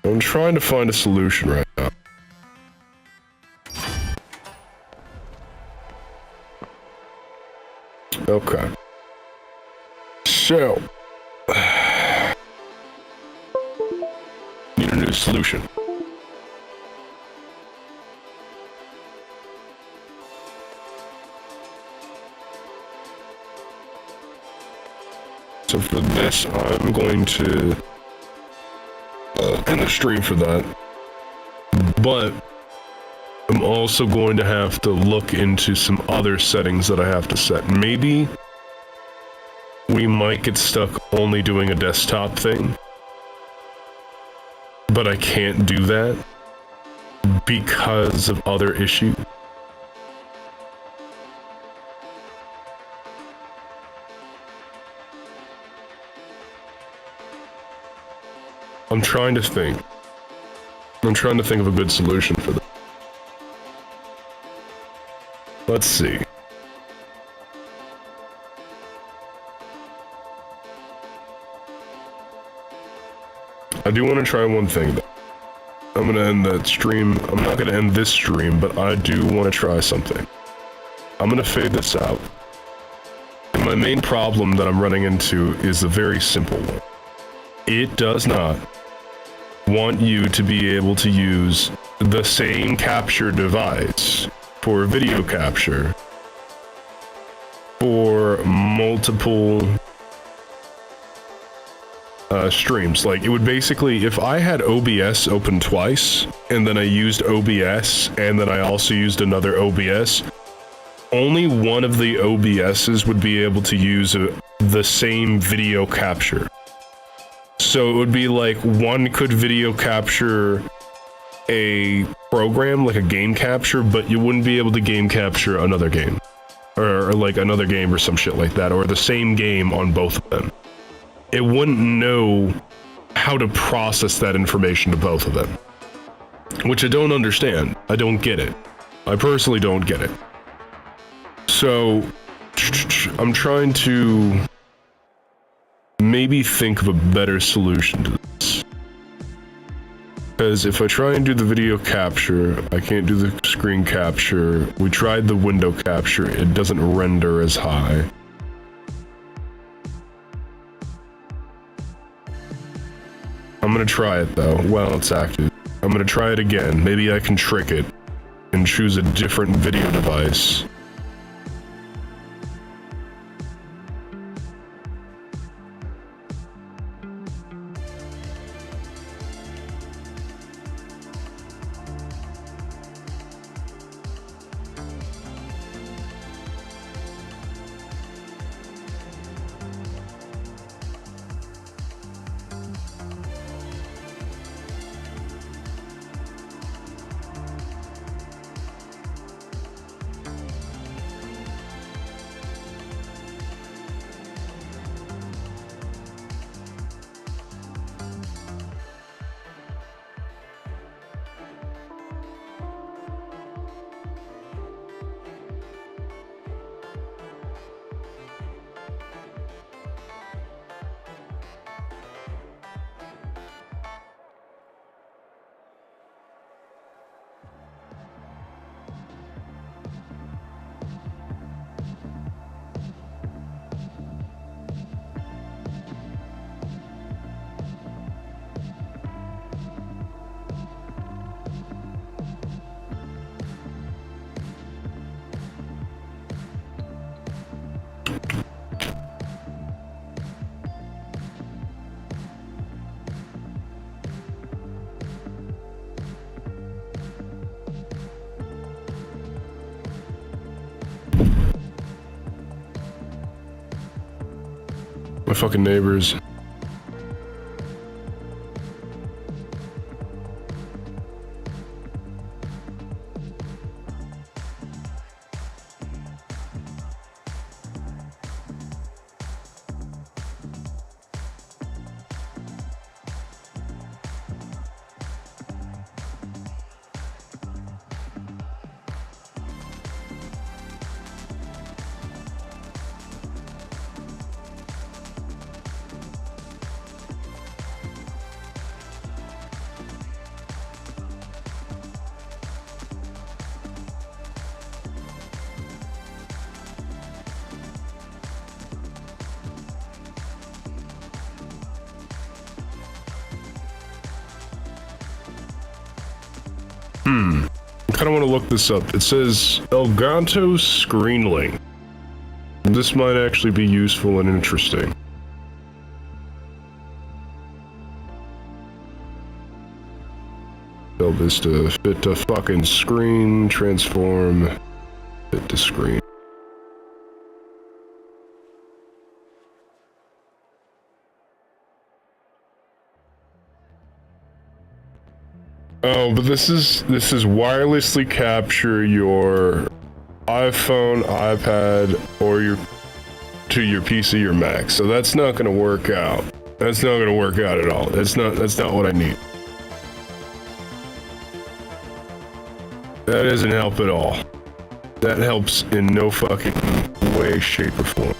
S1: I'm trying to find a solution right now. Okay. So, need a new solution. So for this, I'm going to end the stream for that. But I'm also going to have to look into some other settings that I have to set. Maybe we might get stuck only doing a desktop thing. But I can't do that because of other issues. I'm trying to think. I'm trying to think of a good solution for that. Let's see. I do want to try one thing, though. I'm going to end that stream. I'm not going to end this stream, but I do want to try something. I'm going to fade this out. And my main problem that I'm running into is a very simple one. It does not want you to be able to use the same capture device for video capture for multiple streams. Like, it would basically, if I had OBS open twice, and then I used OBS, and then I also used another OBS, only one of the OBSs would be able to use the same video capture. So it would be like one could video capture a program, like a game capture, but you wouldn't be able to game capture another game. Or like another game or some shit like that, or the same game on both of them. It wouldn't know how to process that information to both of them. Which I don't understand. I don't get it. I personally don't get it. So, I'm trying to maybe think of a better solution to this. Because if I try and do the video capture, I can't do the screen capture. We tried the window capture, it doesn't render as high. I'm gonna try it though, while it's active. I'm gonna try it again. Maybe I can trick it and choose a different video device. My fucking neighbors. I kind of want to look this up. It says Elgato Screen Link. This might actually be useful and interesting. Tell this to fit to fucking screen, transform, fit to screen. Oh, but this is wirelessly capture your iPhone, iPad, or your PC or Mac. So that's not gonna work out. That's not gonna work out at all. That's not what I need. That doesn't help at all. That helps in no fucking way, shape, or form.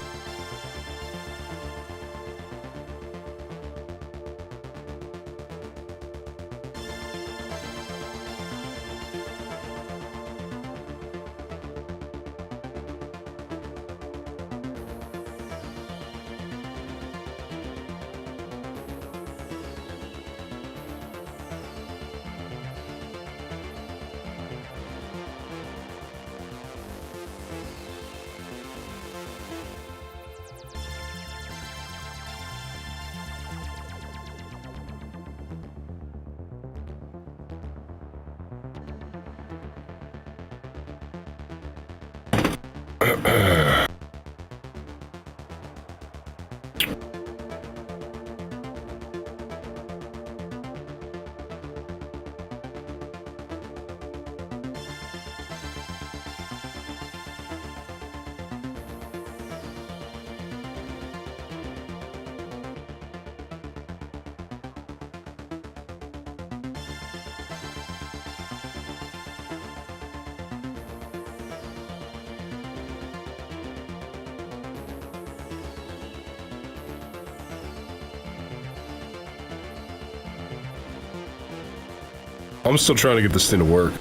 S1: I'm still trying to get this thing to work.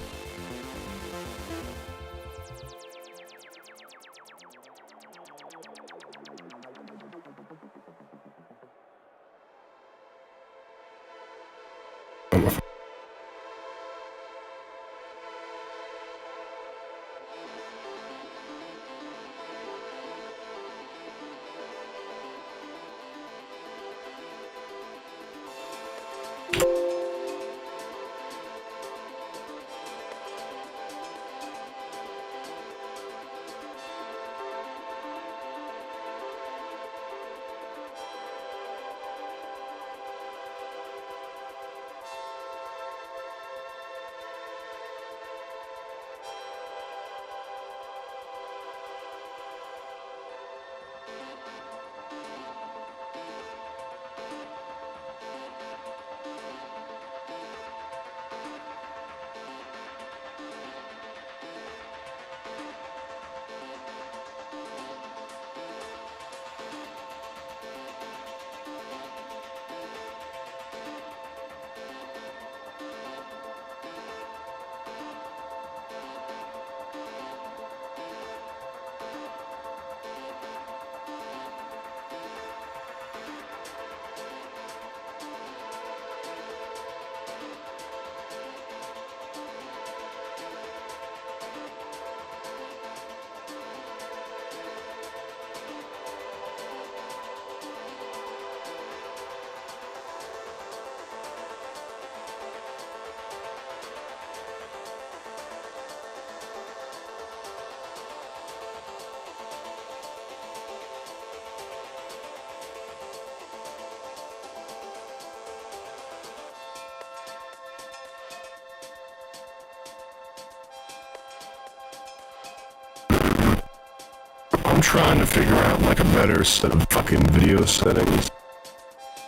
S1: I'm trying to figure out like a better set of fucking video settings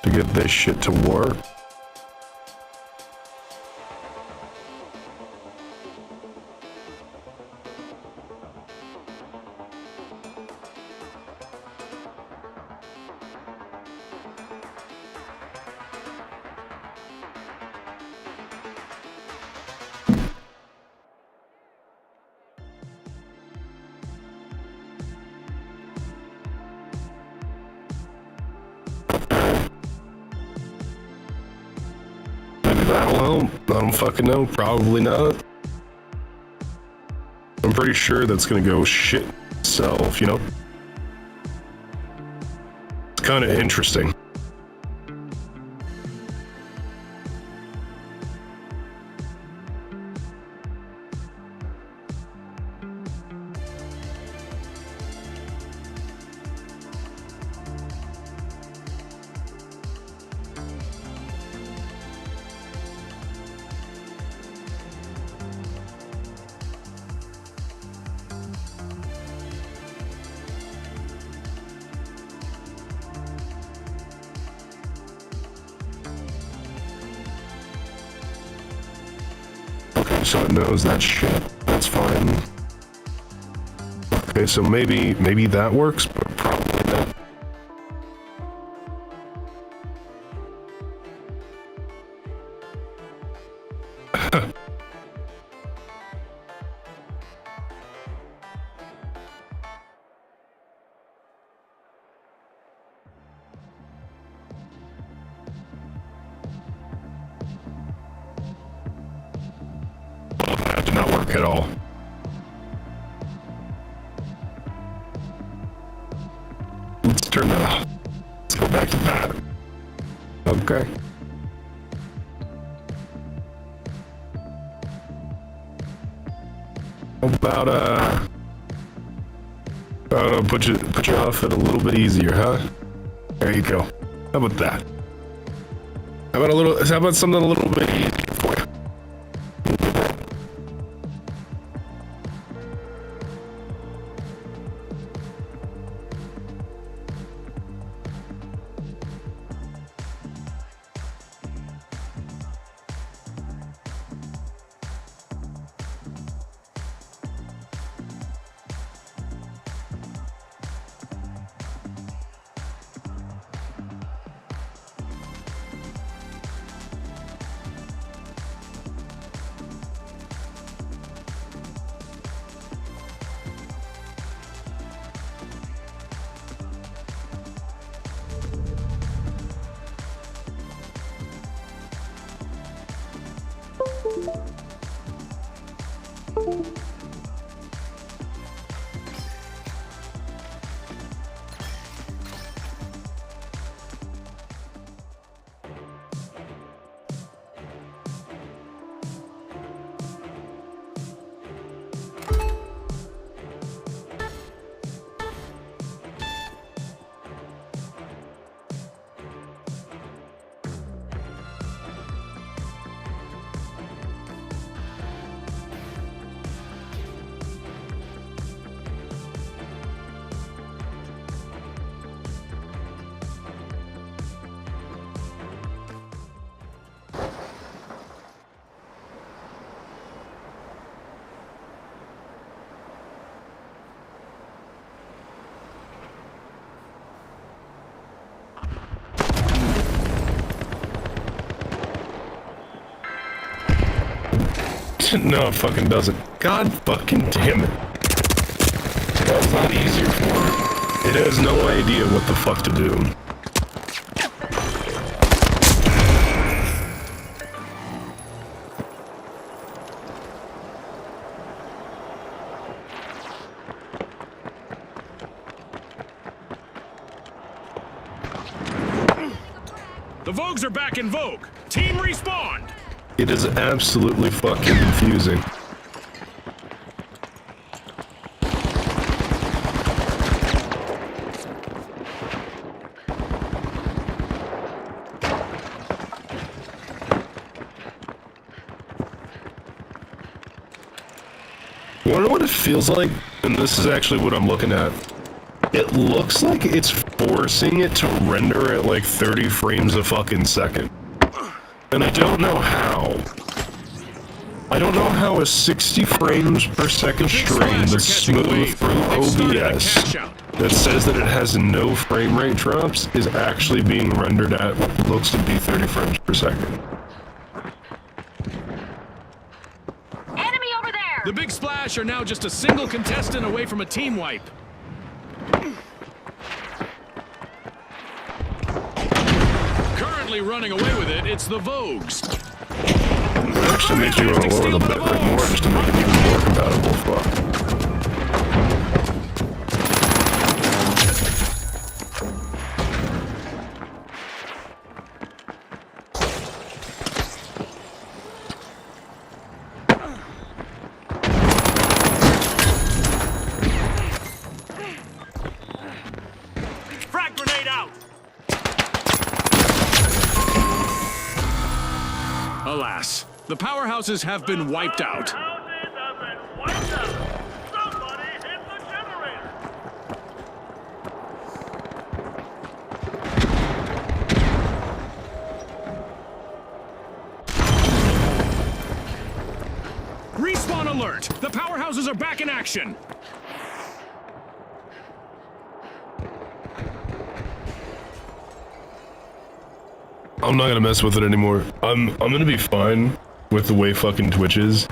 S1: to get this shit to work. Well, I don't fucking know. Probably not. I'm pretty sure that's gonna go shit itself, you know? It's kind of interesting. So it knows that shit. That's fine. Okay, so maybe that works, but probably not. That did not work at all. Let's turn that off. Let's go back to that. Okay. How about Put your outfit a little bit easier, huh? There you go. How about that? How about something a little bit easier for you? No, it fucking doesn't. God fucking damn it. That's not easier for it. It has no idea what the fuck to do.
S3: The Vogues are back in vogue. Team respawned.
S1: It is absolutely fucking confusing. You wanna know what it feels like? And this is actually what I'm looking at. It looks like it's forcing it to render at like 30 frames a fucking second. And I don't know how. I don't know how a 60 frames per second stream that's smooth through OBS that says that it has no frame rate drops is actually being rendered at what looks to be 30 frames per second.
S2: Enemy over there!
S3: The Big Splash are now just a single contestant away from a team wipe. Currently running away with it, it's the Vogues.
S1: It actually makes me want to lower the bitrate more just to make it even more compatible. Fuck.
S4: Frag grenade out!
S3: Alas, the powerhouses have been wiped out.
S4: Houses have been wiped out. Somebody hit the generator.
S3: Respawn alert! The powerhouses are back in action!
S1: I'm not gonna mess with it anymore. I'm gonna be fine with the way fucking Twitch is,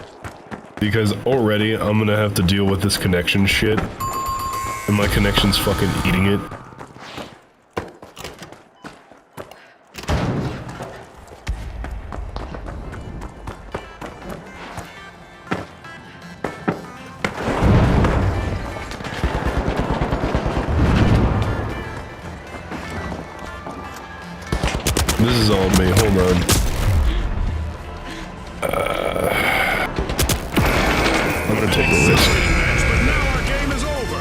S1: because already I'm gonna have to deal with this connection shit, and my connection's fucking eating it. This is all me, hold on. I'm gonna take a risk.
S3: But now our game is over.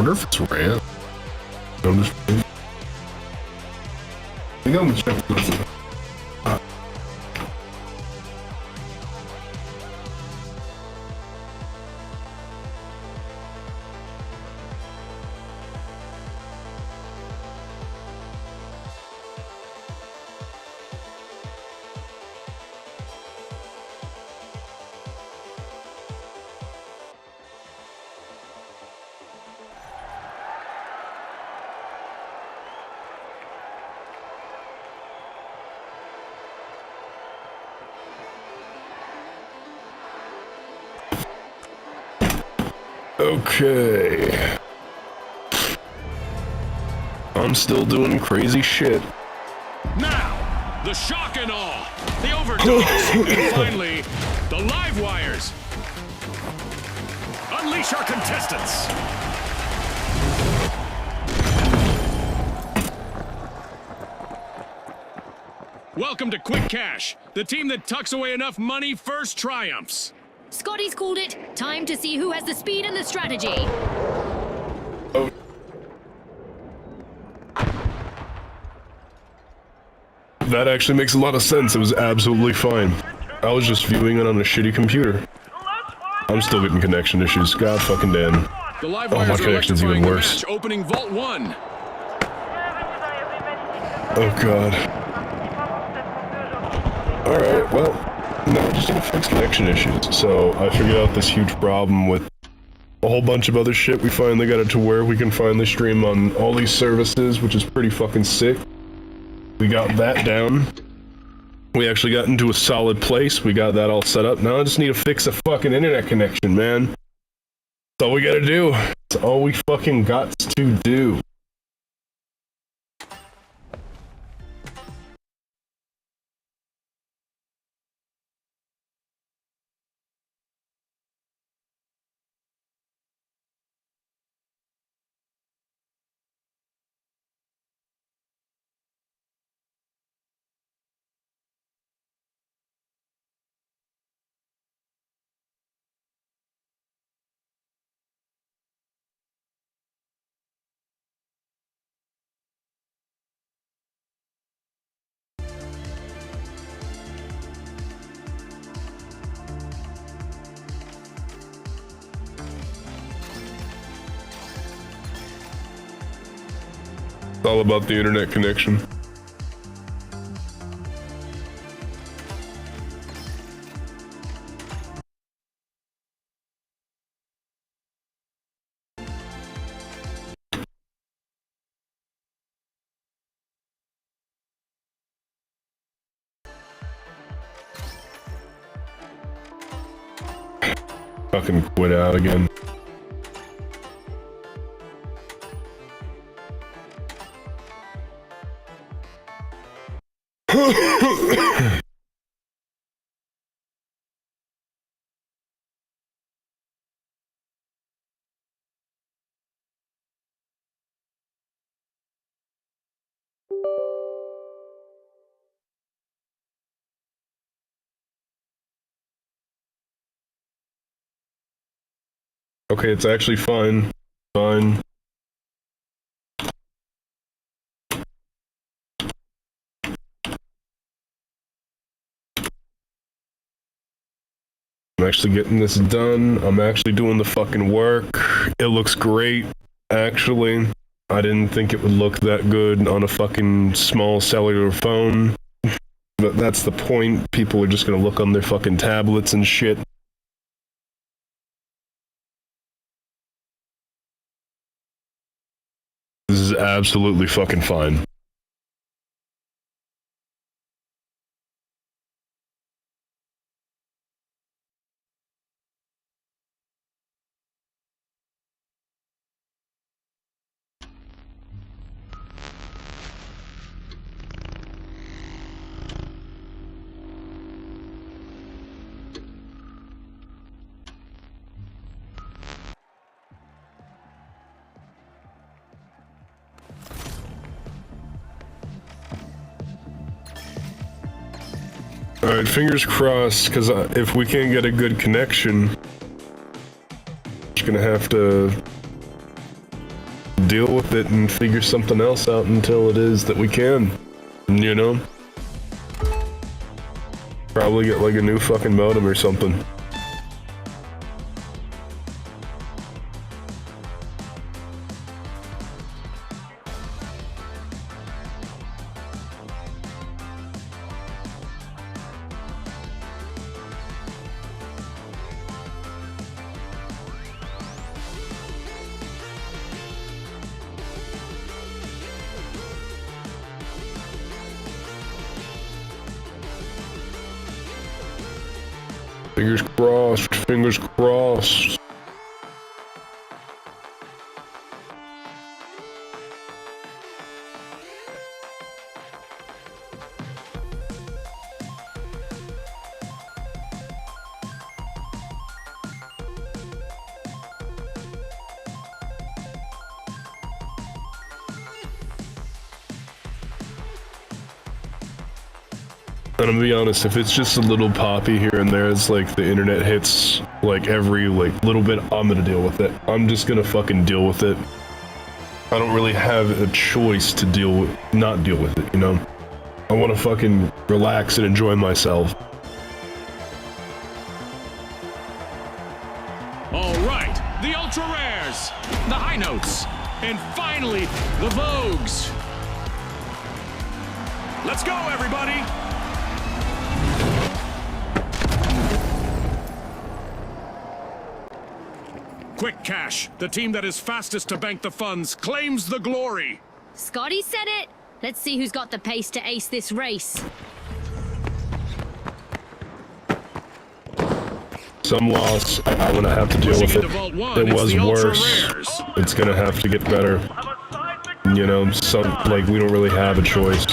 S1: wonder if it's ramp. I'm just... I think I'm gonna check this. Okay. I'm still doing crazy shit.
S3: Now, the shock and awe, the overdogs, and finally, the live wires. Unleash our contestants. Welcome to Quick Cash, the team that tucks away enough money first triumphs.
S2: Scotty's called it. Time to see who has the speed and the strategy.
S1: Oh. That actually makes a lot of sense. It was absolutely fine. I was just viewing it on a shitty computer. I'm still getting connection issues. God fucking damn.
S3: The live
S1: Oh, my
S3: wires are
S1: connection's even
S3: electrifying the
S1: worse.
S3: match, opening Vault 1.
S1: Oh god. Alright, well, no, just gonna fix connection issues. So I figured out this huge problem with a whole bunch of other shit. We finally got it to where we can finally stream on all these services, which is pretty fucking sick. We got that down. We actually got into a solid place. We got that all set up. Now I just need to fix a fucking internet connection, man. That's all we gotta do. That's all we fucking got to do. It's all about the internet connection. Fucking quit out again. Okay, it's actually fine. Fine. I'm actually getting this done. I'm actually doing the fucking work. It looks great, actually. I didn't think it would look that good on a fucking small cellular phone. But that's the point. People are just gonna look on their fucking tablets and shit. This is absolutely fucking fine. Alright, fingers crossed, because if we can't get a good connection, just gonna have to deal with it and figure something else out until it is that we can. You know? Probably get like a new fucking modem or something. Fingers crossed, fingers crossed. And I'm gonna be honest, if it's just a little poppy here and there, it's like the internet hits like every like little bit, I'm gonna deal with it. I'm just gonna fucking deal with it. I don't really have a choice to not deal with it, you know? I wanna fucking relax and enjoy myself.
S3: Alright, the ultra rares, the high notes, and finally, the vogues. Let's go, everybody! Quick Cash, the team that is fastest to bank the funds, claims the glory.
S2: Scotty said it. Let's see who's got the pace to ace this race.
S1: Some loss, I'm gonna have to deal with it. It was worse. It's gonna have to get better. You know, like we don't really have a choice.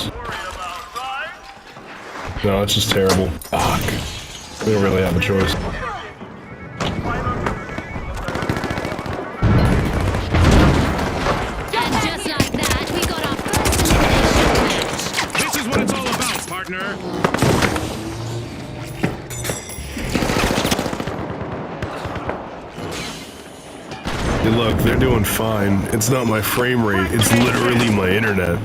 S1: No, it's just terrible. Fuck. We don't really have a choice. Look, they're doing fine. It's not my frame rate, it's literally my internet.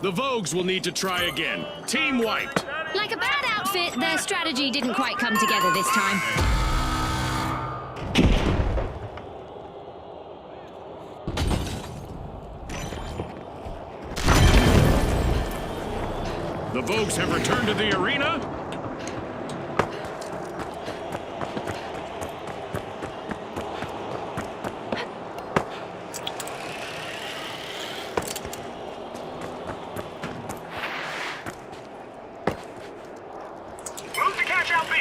S3: The Vogues will need to try again. Team wiped.
S2: Like a bad outfit, their strategy didn't quite come together this time.
S3: The Vogues have returned to the arena.
S4: Move to cash out B.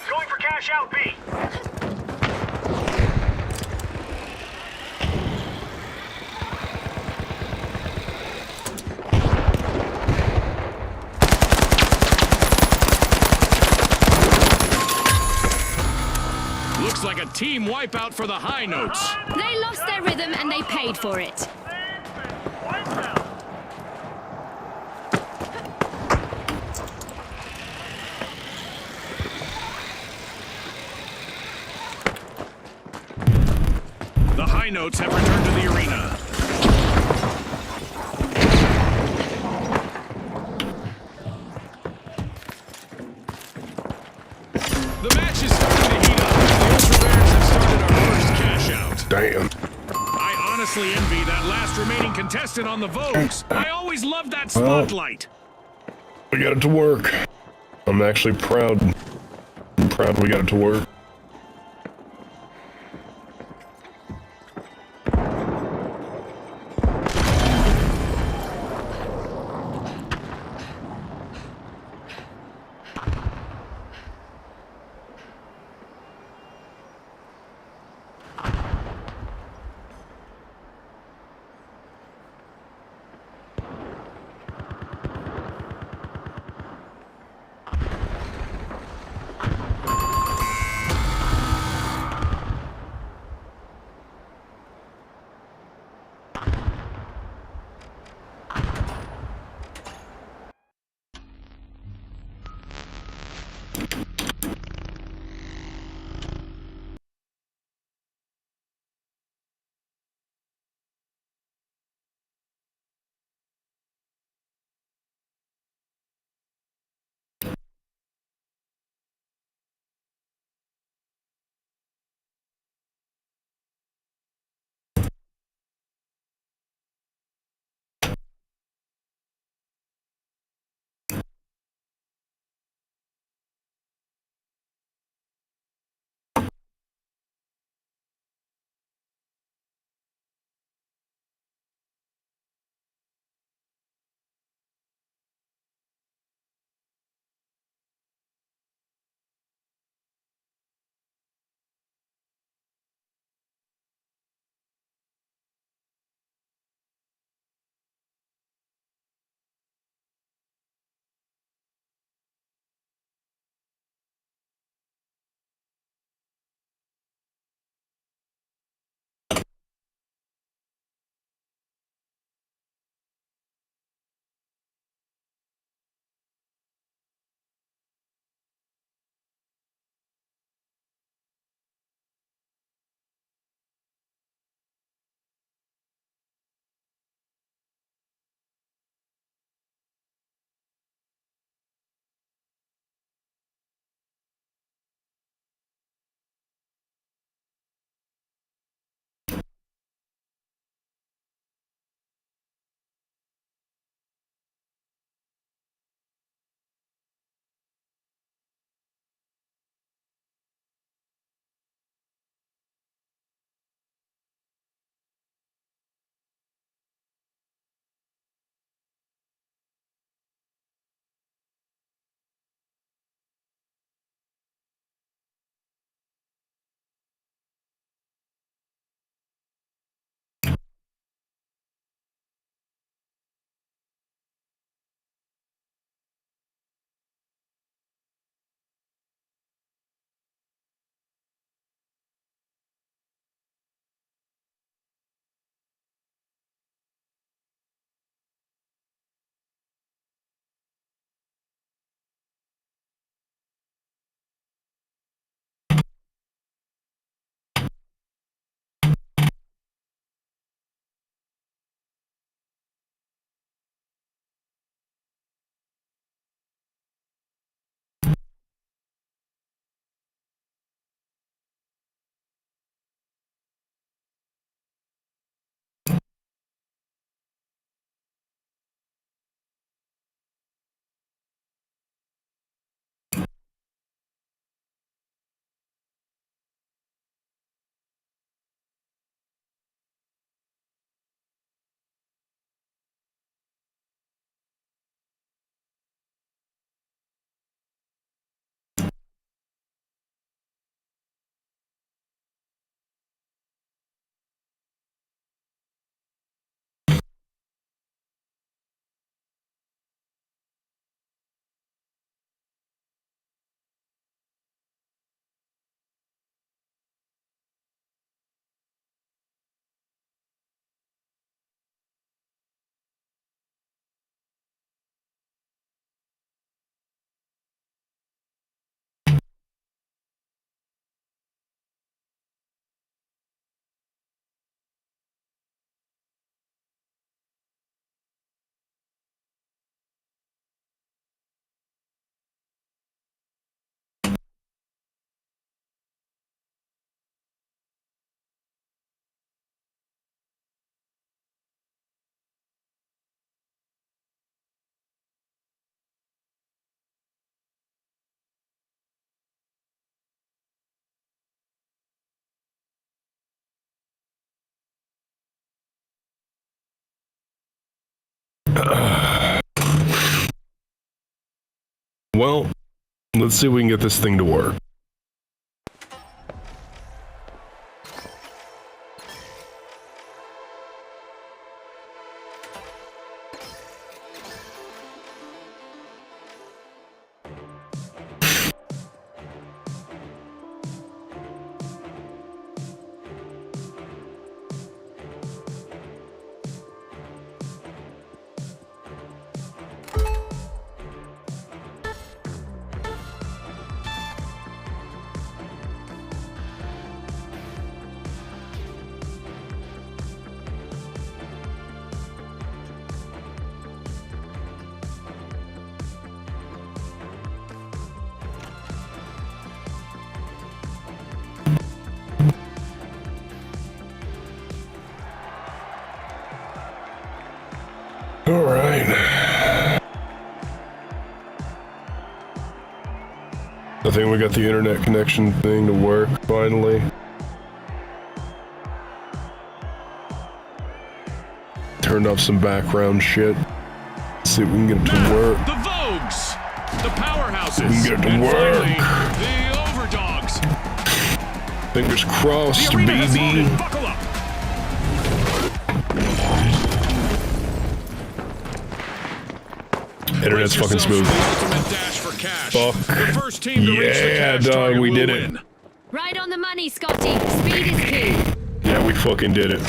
S4: Going for cash out B.
S3: Looks like a team wipeout for the high notes.
S2: They lost their rhythm and they paid for it.
S4: Wiped out.
S3: The high notes have returned to the arena. The match is starting to heat up. The Ultra Bears have started our first cash out.
S1: Damn.
S3: I honestly envy that last remaining contestant on the Vogues. I always loved that spotlight.
S1: We got it to work. I'm actually proud. I'm proud we got it to work. Well, let's see if we can get this thing to work. Alright. I think we got the internet connection thing to work, finally. Turned off some background shit. See if we can get it to work.
S3: The Vogues! The powerhouses!
S1: We can get it to
S3: and
S1: work.
S3: finally, the Overdogs!
S1: Fingers crossed,
S3: The arena has
S1: baby.
S3: loaded. Buckle up!
S1: Internet's fucking smooth. Fuck. Yeah, dog, we did it.
S2: Right on the money, Scotty. Speed is key.
S1: Yeah, we fucking did it.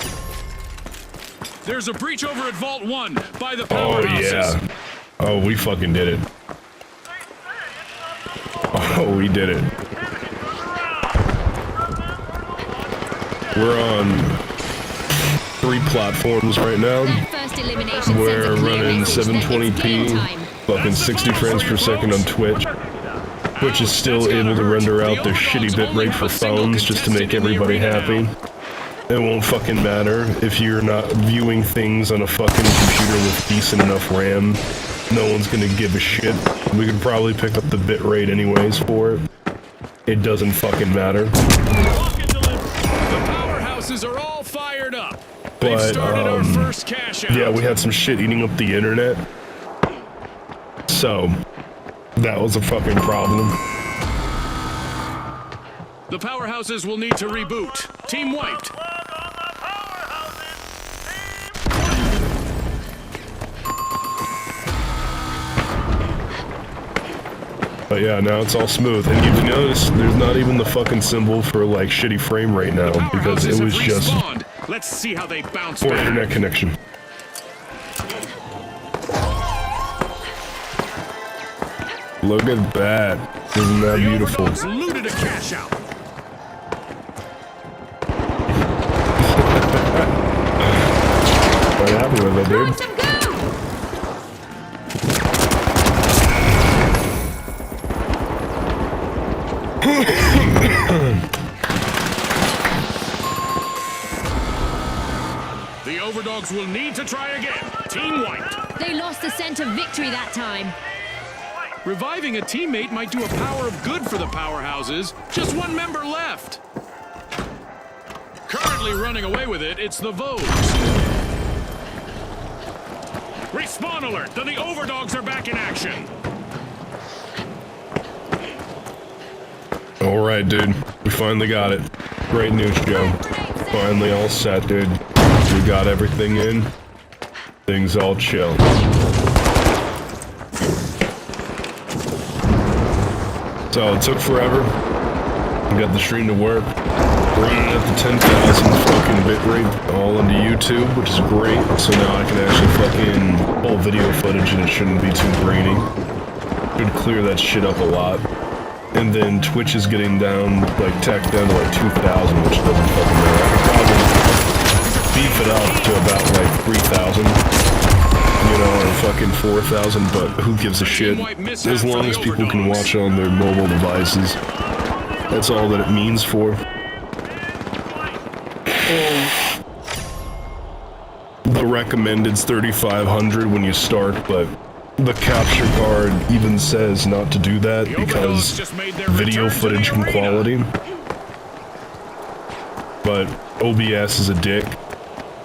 S3: There's a breach over at Vault 1 by the
S1: Oh,
S3: powerhouses.
S1: yeah. Oh, we fucking did it. Oh, we did it. We're on 3 platforms right now.
S2: That first elimination
S1: We're
S2: sends a clear
S1: running
S2: message that it's
S1: 720p,
S2: game time.
S1: fucking 60 frames per second on Twitch. Twitch is still able to render out their shitty bitrate for phones just to make everybody happy. It won't fucking matter if you're not viewing things on a fucking computer with decent enough RAM. No one's gonna give a shit. We could probably pick up the bitrate anyways for it. It doesn't fucking matter.
S3: The powerhouses are all fired up. They've
S1: But,
S3: started our first cash out.
S1: yeah, we had some shit eating up the internet. So, that was a fucking problem.
S3: The powerhouses will need to reboot. Team wiped.
S1: But yeah, now it's all smooth. And you've noticed there's not even the fucking symbol for like shitty frame rate now because it was just
S3: Respawned. Let's see how they bounce
S1: poor
S3: back.
S1: internet connection. Look at that. Isn't that
S3: The
S1: beautiful?
S3: Overdogs looted a cash out.
S1: Quite happy with it, dude.
S2: Watch 'em go!
S3: The Overdogs will need to try again. Team wiped.
S2: They lost the scent of victory that time.
S3: Reviving a teammate might do a power of good for the powerhouses. Just one member left. Currently running away with it, it's the Vogues. Respawn alert! The Overdogs are back in action.
S1: Alright, dude. We finally got it. Great news, Joe. Finally all set, dude. We got everything in. Things all chill. So it took forever. We got the stream to work. Running at the 10,000 fucking bitrate all into YouTube, which is great. So now I can actually fucking pull video footage and it shouldn't be too grainy. Should clear that shit up a lot. And then Twitch is getting down, like tacked down to like 2,000, which doesn't fucking matter. I could probably beef it up to about like 3,000. You know, or fucking 4,000, but who gives a shit? As long as people can watch on their mobile devices. That's all that it means for. The recommended's 3,500 when you start, but the capture card even says not to do that because video footage and quality. But OBS is a dick.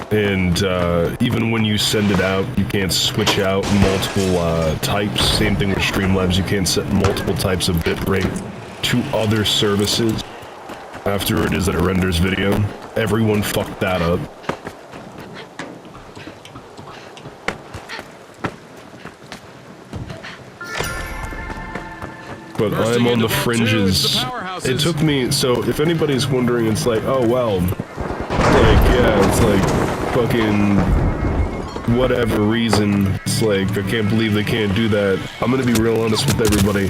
S1: And even when you send it out, you can't switch out multiple types. Same thing with Streamlabs, you can't set multiple types of bitrate to other services after it is that it renders video. Everyone fucked that up. But I'm on the fringes. It took me, so if anybody's wondering, it's like, oh well, like, yeah, it's like, fucking, whatever reason, it's like, I can't believe they can't do that. I'm gonna be real honest with everybody.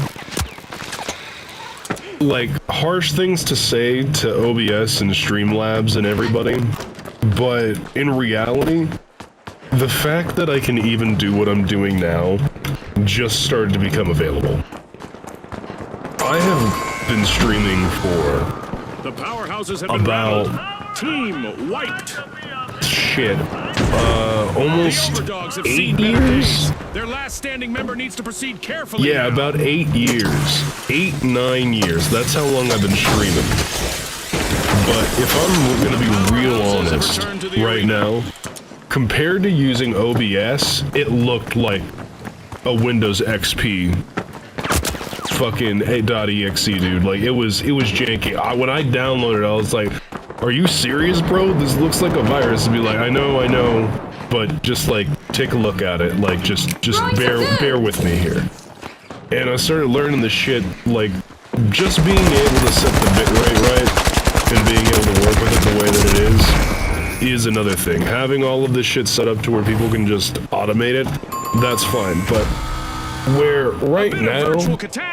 S1: Like, harsh things to say to OBS and Streamlabs and everybody, but in reality, the fact that I can even do what I'm doing now just started to become available. I have been streaming for
S3: The powerhouses have been
S1: about
S3: rattled. Team wiped.
S1: shit, almost
S3: The overdogs have
S1: 8
S3: seen better
S1: years?
S3: days. Their last standing member needs to proceed carefully.
S1: Yeah,
S3: now.
S1: about 8 years. 8, 9 years. That's how long I've been streaming. But if I'm gonna be real honest right now, compared to using OBS, it looked like a Windows XP fucking .exe, dude. Like, it was janky. When I downloaded it, I was like, are you serious, bro? This looks like a virus. And be like, I know, but just like, take a look at it. Like, just bear with me here. And I started learning the shit, like, just being able to set the bitrate right, and being able to work with it the way that it is another thing. Having all of this shit set up to where people can just automate it, that's fine, but where right now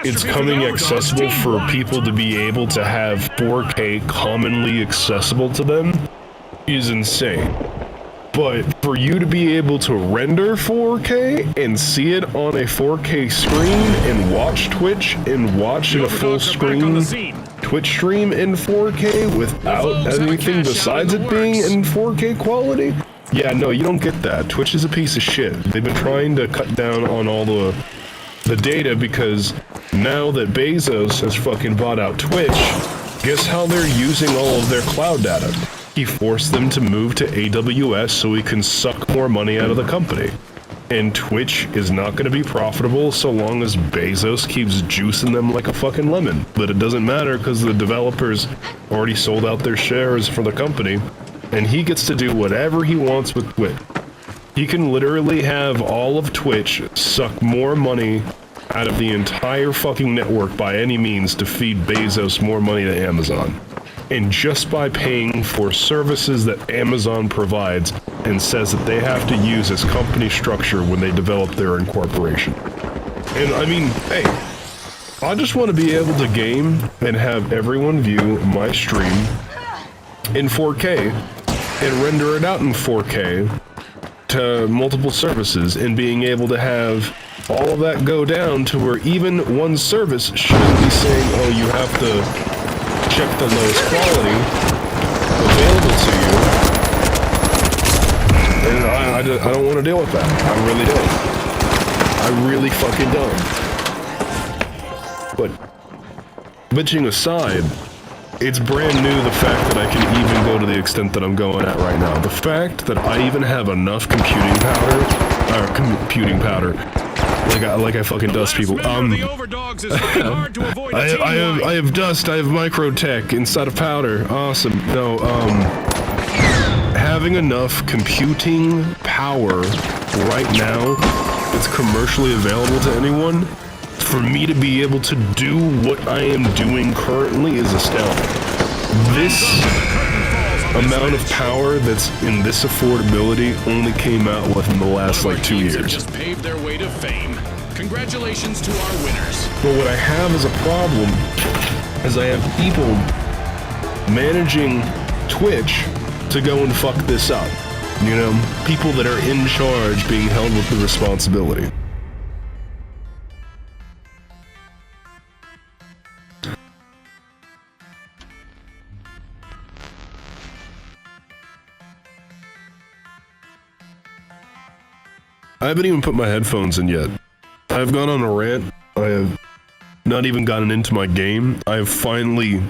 S1: it's coming accessible for people to be able to have 4K commonly accessible to them is insane. But for you to be able to render 4K and see it on a 4K screen and watch Twitch and watch in a full screen Twitch stream in 4K without anything besides it being in 4K quality? Yeah, no, you don't get that. Twitch is a piece of shit. They've been trying to cut down on all the data because now that Bezos has fucking bought out Twitch, guess how they're using all of their cloud data? He forced them to move to AWS so he can suck more money out of the company. And Twitch is not going to be profitable so long as Bezos keeps juicing them like a fucking lemon. But it doesn't matter because the developers already sold out their shares for the company, and he gets to do whatever he wants with Twitch. He can literally have all of Twitch suck more money out of the entire fucking network by any means to feed Bezos more money to Amazon. And just by paying for services that Amazon provides and says that they have to use as company structure when they develop their incorporation. And I mean, hey, I just want to be able to game and have everyone view my stream in 4K and render it out in 4K to multiple services, and being able to have all of that go down to where even one service shouldn't be saying, oh, you have to check the lowest quality available to you. And I don't want to deal with that. I really don't. I really fucking don't. But bitching aside, it's brand new, the fact that I can even go to the extent that I'm going at right now. The fact that I even have enough computing powder, like I fucking dust people. I have dust, I have microtech inside of powder. Awesome. No, having enough computing power right now that's commercially available to anyone, for me to be able to do what I am doing currently is astounding. This amount of power that's in this affordability only came out within the last like 2 years.
S3: Just paved their way to fame. Congratulations to our winners.
S1: But what I have as a problem is I have people managing Twitch to go and fuck this up. You know, people that are in charge being held with the responsibility. I haven't even put my headphones in yet. I've gone on a rant. I have not even gotten into my game. I have finally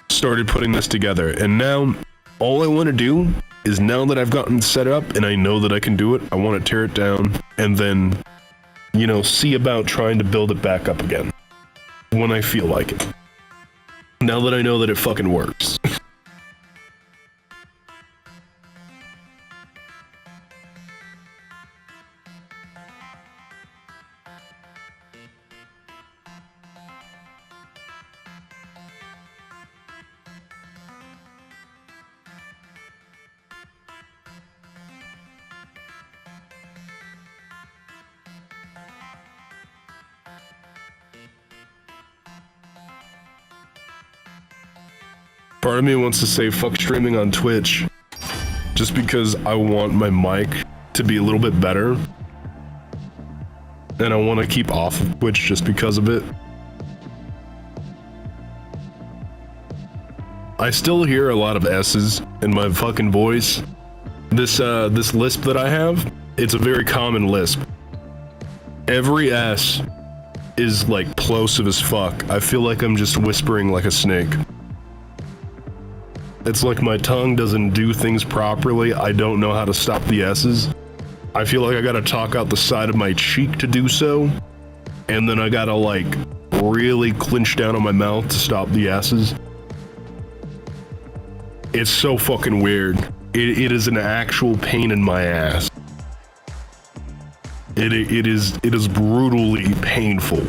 S1: started putting this together, and now all I want to do is, now that I've gotten set up and I know that I can do it, I want to tear it down and then, you know, see about trying to build it back up again when I feel like it. Now that I know that it fucking works. Part of me wants to say fuck streaming on Twitch, just because I want my mic to be a little bit better, and I want to keep off of Twitch just because of it. I still hear a lot of S's in my fucking voice. This lisp that I have, it's a very common lisp. Every S is like plosive as fuck. I feel like I'm just whispering like a snake. It's like my tongue doesn't do things properly. I don't know how to stop the S's. I feel like I gotta talk out the side of my cheek to do so. And then I gotta like really clench down on my mouth to stop the S's. It's so fucking weird. It is an actual pain in my ass. It is brutally painful.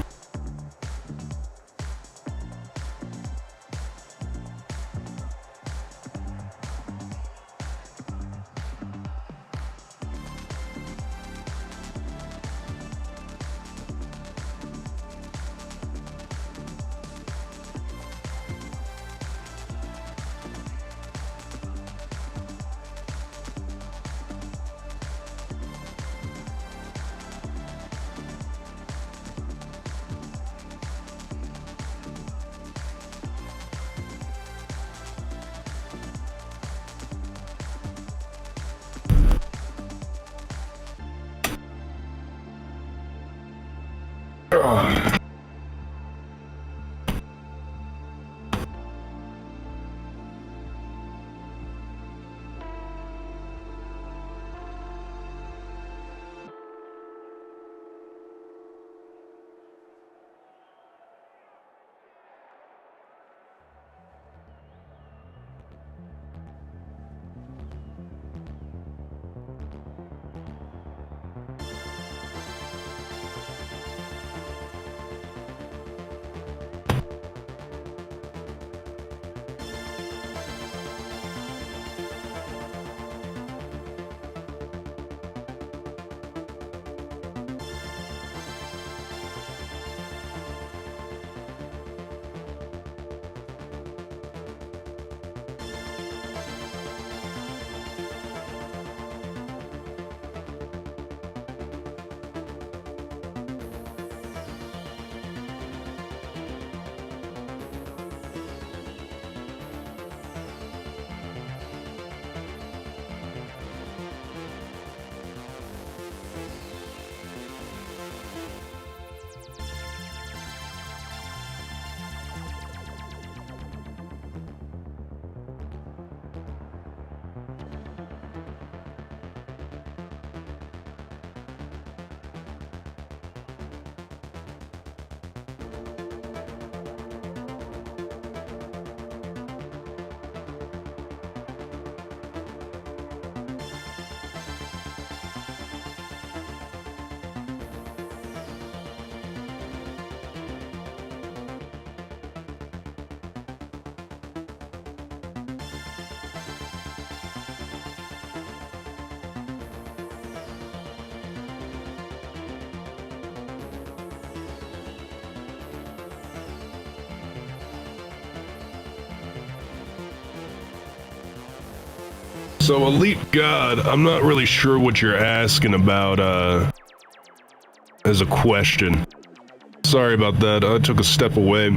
S1: So, Elite God, I'm not really sure what you're asking about, as a question. Sorry about that, I took a step away.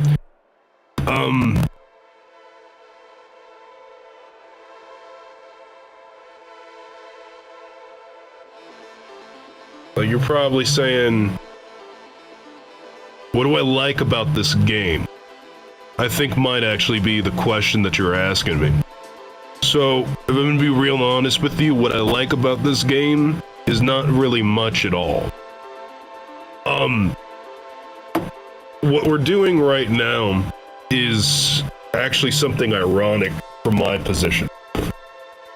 S1: Like, you're probably saying, what do I like about this game? I think might actually be the question that you're asking me. So, if I'm gonna be real honest with you, what I like about this game is not really much at all. What we're doing right now is actually something ironic from my position.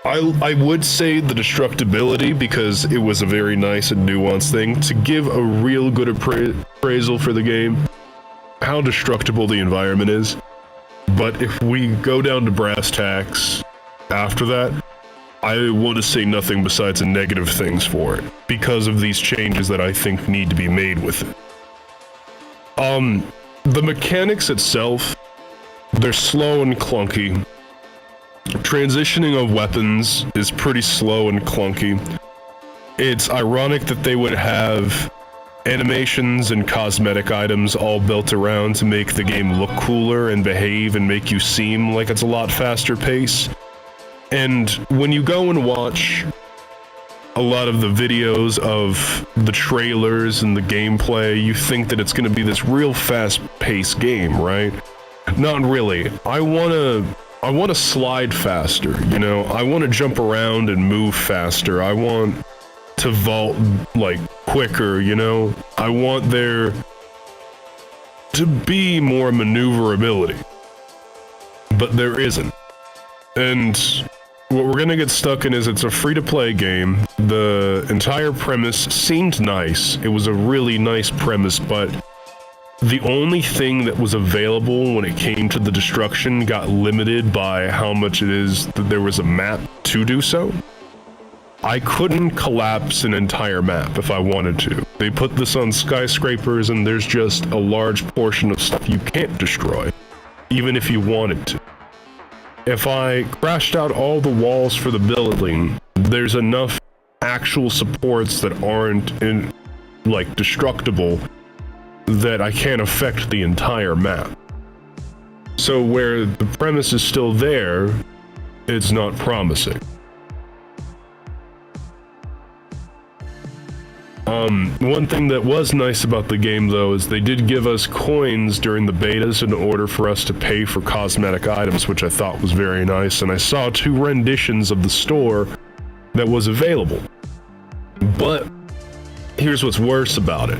S1: I would say the destructibility, because it was a very nice and nuanced thing, to give a real good appraisal for the game, how destructible the environment is. But if we go down to brass tacks after that, I want to say nothing besides negative things for it, because of these changes that I think need to be made with it. The mechanics itself, they're slow and clunky. Transitioning of weapons is pretty slow and clunky. It's ironic that they would have animations and cosmetic items all built around to make the game look cooler and behave and make you seem like it's a lot faster pace. And when you go and watch a lot of the videos of the trailers and the gameplay, you think that it's going to be this real fast-paced game, right? Not really. I want to slide faster, you know? I want to jump around and move faster. I want to vault, like, quicker, you know? I want there to be more maneuverability. But there isn't. And what we're gonna get stuck in is it's a free-to-play game. The entire premise seemed nice. It was a really nice premise, but the only thing that was available when it came to the destruction got limited by how much it is that there was a map to do so. I couldn't collapse an entire map if I wanted to. They put this on skyscrapers and there's just a large portion of stuff you can't destroy, even if you wanted to. If I crashed out all the walls for the building, there's enough actual supports that aren't destructible that I can't affect the entire map. So where the premise is still there, it's not promising. One thing that was nice about the game, though, is they did give us coins during the betas in order for us to pay for cosmetic items, which I thought was very nice, and I saw 2 renditions of the store that was available. But here's what's worse about it.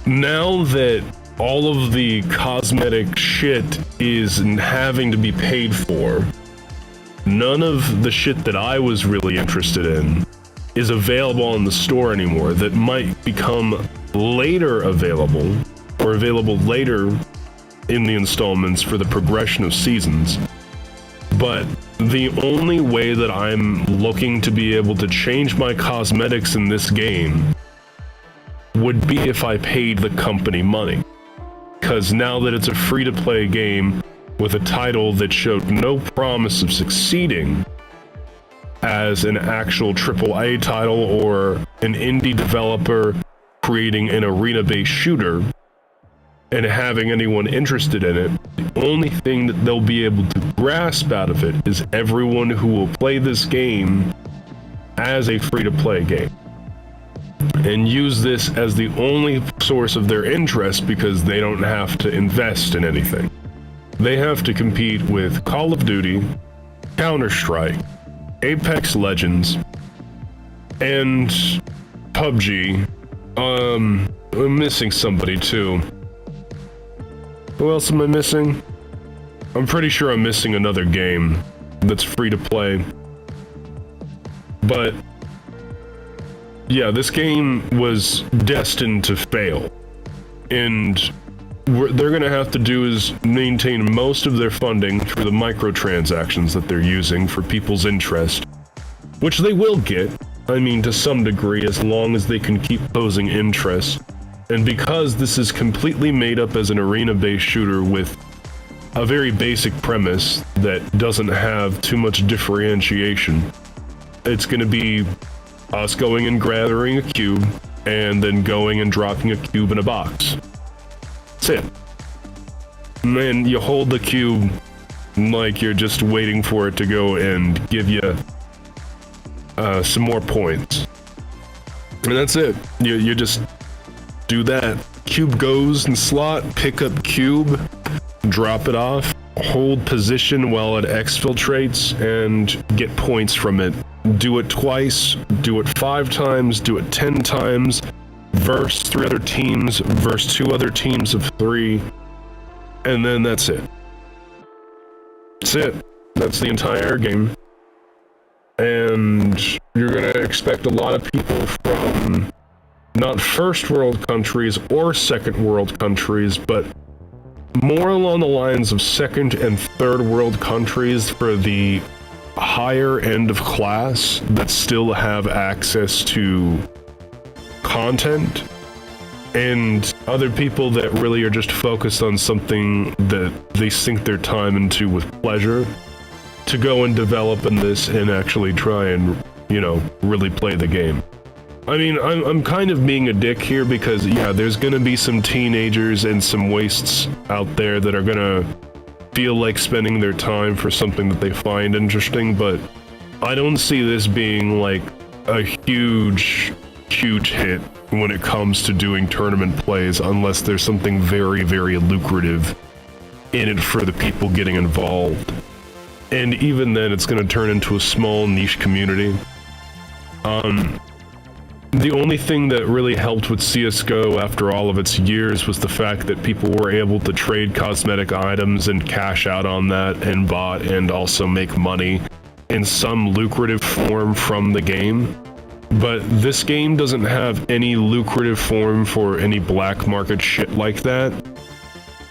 S1: Now that all of the cosmetic shit is having to be paid for, none of the shit that I was really interested in is available in the store anymore that might become later available, or available later in the installments for the progression of seasons. But the only way that I'm looking to be able to change my cosmetics in this game would be if I paid the company money. Because now that it's a free-to-play game with a title that showed no promise of succeeding as an actual AAA title or an indie developer creating an arena-based shooter and having anyone interested in it, the only thing that they'll be able to grasp out of it is everyone who will play this game as a free-to-play game and use this as the only source of their interest, because they don't have to invest in anything. They have to compete with Call of Duty, Counter-Strike, Apex Legends, and PUBG. I'm missing somebody too. Who else am I missing? I'm pretty sure I'm missing another game that's free to play. But yeah, this game was destined to fail. And what they're gonna have to do is maintain most of their funding through the microtransactions that they're using for people's interest, which they will get, I mean, to some degree, as long as they can keep posing interest. And because this is completely made up as an arena-based shooter with a very basic premise that doesn't have too much differentiation, it's gonna be us going and gathering a cube, and then going and dropping a cube in a box. That's it. And then you hold the cube like you're just waiting for it to go and give you some more points. And that's it. You just do that. Cube goes in slot, pick up cube, drop it off, hold position while it exfiltrates and get points from it. Do it twice, do it 5 times, do it 10 times, verse 3 other teams, verse 2 other teams of 3, and then that's it. That's it. That's the entire game. And you're gonna expect a lot of people from not first world countries or second world countries, but more along the lines of second and third world countries for the higher end of class that still have access to content, and other people that really are just focused on something that they sink their time into with pleasure to go and develop in this and actually try and, you know, really play the game. I mean, I'm kind of being a dick here because, yeah, there's gonna be some teenagers and some wastes out there that are gonna feel like spending their time for something that they find interesting, but I don't see this being like a huge hit when it comes to doing tournament plays unless there's something very, very lucrative in it for the people getting involved. And even then, it's gonna turn into a small niche community. The only thing that really helped with CSGO after all of its years was the fact that people were able to trade cosmetic items and cash out on that and bot and also make money in some lucrative form from the game. But this game doesn't have any lucrative form for any black market shit like that.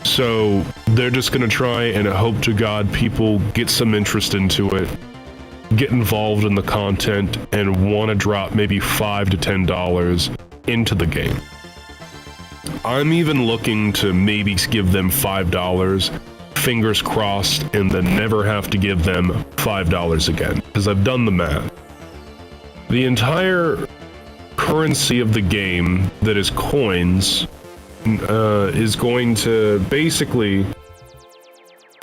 S1: So they're just gonna try and hope to God people get some interest into it, get involved in the content, and want to drop maybe $5 to $10 into the game. I'm even looking to maybe give them $5, fingers crossed, and then never have to give them $5 again, because I've done the math. The entire currency of the game that is coins is going to basically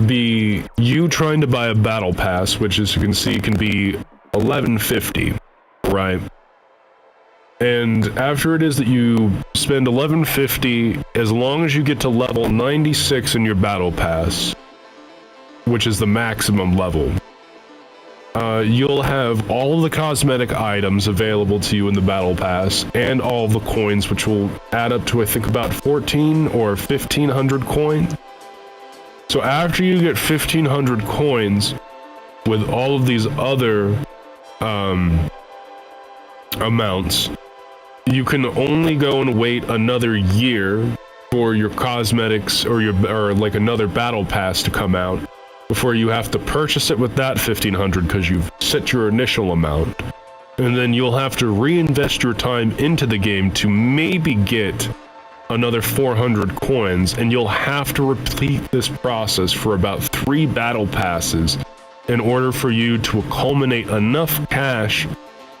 S1: be you trying to buy a battle pass, which, as you can see, can be $11.50, right? And after it is that you spend $11.50, as long as you get to level 96 in your battle pass, which is the maximum level, you'll have all of the cosmetic items available to you in the battle pass, and all of the coins, which will add up to, I think, about 1,400 or 1,500 coins. So after you get 1,500 coins with all of these other amounts, you can only go and wait another year for your cosmetics or like another battle pass to come out before you have to purchase it with that 1,500 because you've set your initial amount. And then you'll have to reinvest your time into the game to maybe get another 400 coins, and you'll have to repeat this process for about 3 battle passes in order for you to culminate enough cash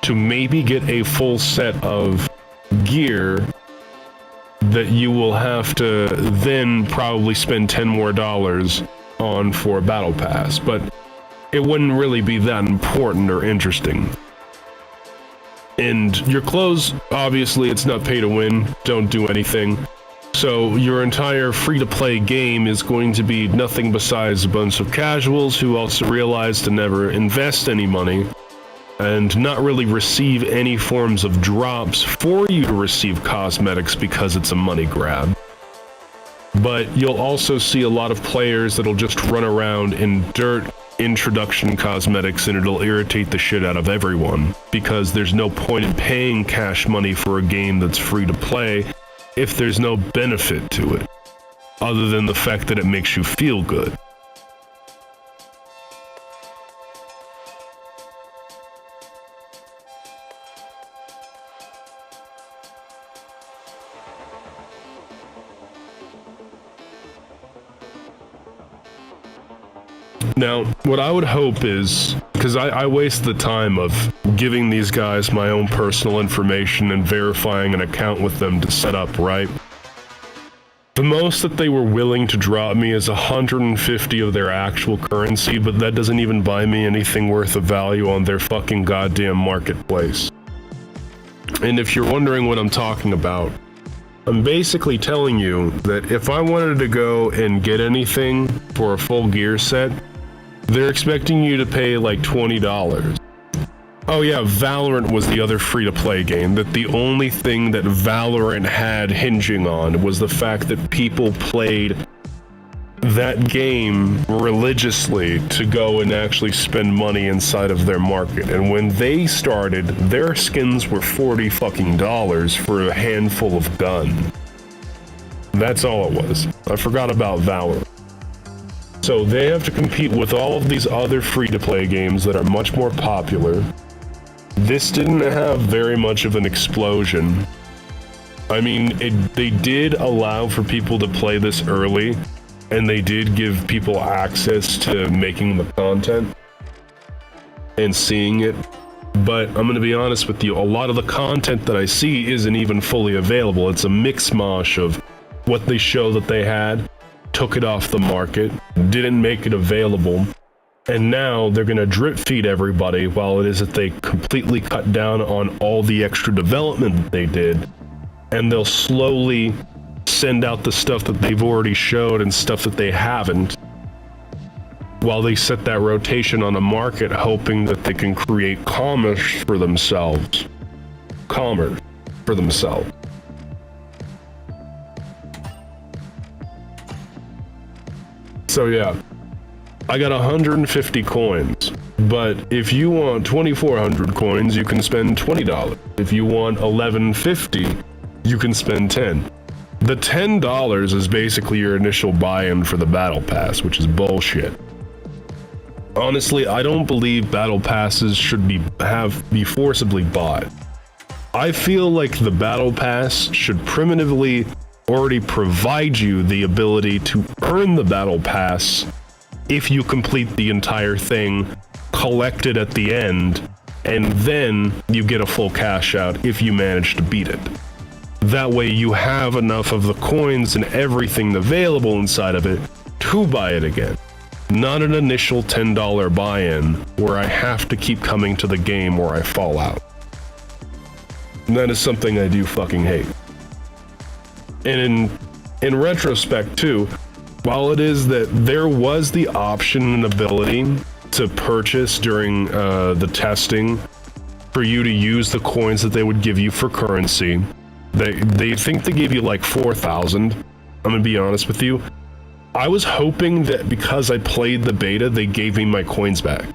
S1: to maybe get a full set of gear that you will have to then probably spend $10 more on for a battle pass, but it wouldn't really be that important or interesting. And your clothes, obviously, it's not pay to win, don't do anything. So your entire free-to-play game is going to be nothing besides a bunch of casuals who also realize to never invest any money and not really receive any forms of drops for you to receive cosmetics because it's a money grab. But you'll also see a lot of players that'll just run around in dirt introduction cosmetics, and it'll irritate the shit out of everyone because there's no point in paying cash money for a game that's free to play if there's no benefit to it other than the fact that it makes you feel good. Now, what I would hope is, because I waste the time of giving these guys my own personal information and verifying an account with them to set up, right? The most that they were willing to drop me is 150 of their actual currency, but that doesn't even buy me anything worth of value on their fucking goddamn marketplace. And if you're wondering what I'm talking about, I'm basically telling you that if I wanted to go and get anything for a full gear set, they're expecting you to pay like $20. Oh yeah, Valorant was the other free-to-play game, that the only thing that Valorant had hinging on was the fact that people played that game religiously to go and actually spend money inside of their market. And when they started, their skins were $40 fucking for a handful of guns. That's all it was. I forgot about Valorant. So they have to compete with all of these other free-to-play games that are much more popular. This didn't have very much of an explosion. I mean, they did allow for people to play this early, and they did give people access to making the content and seeing it. But I'm going to be honest with you, a lot of the content that I see isn't even fully available. It's a mix-mosh of what they show that they had, took it off the market, didn't make it available, and now they're going to drip feed everybody while it is that they completely cut down on all the extra development that they did, and they'll slowly send out the stuff that they've already showed and stuff that they haven't, while they set that rotation on a market, hoping that they can create commerce for themselves. So yeah, I got 150 coins, but if you want 2,400 coins, you can spend $20. If you want 1,150, you can spend 10. The $10 is basically your initial buy-in for the battle pass, which is bullshit. Honestly, I don't believe battle passes should be forcibly bought. I feel like the battle pass should primitively already provide you the ability to earn the battle pass if you complete the entire thing, collect it at the end, and then you get a full cash out if you manage to beat it. That way you have enough of the coins and everything available inside of it to buy it again. Not an initial $10 buy-in where I have to keep coming to the game or I fall out. And that is something I do fucking hate. And in retrospect too, while it is that there was the option and ability to purchase during the testing for you to use the coins that they would give you for currency, they think they gave you like 4,000. I'm gonna be honest with you. I was hoping that because I played the beta, they gave me my coins back.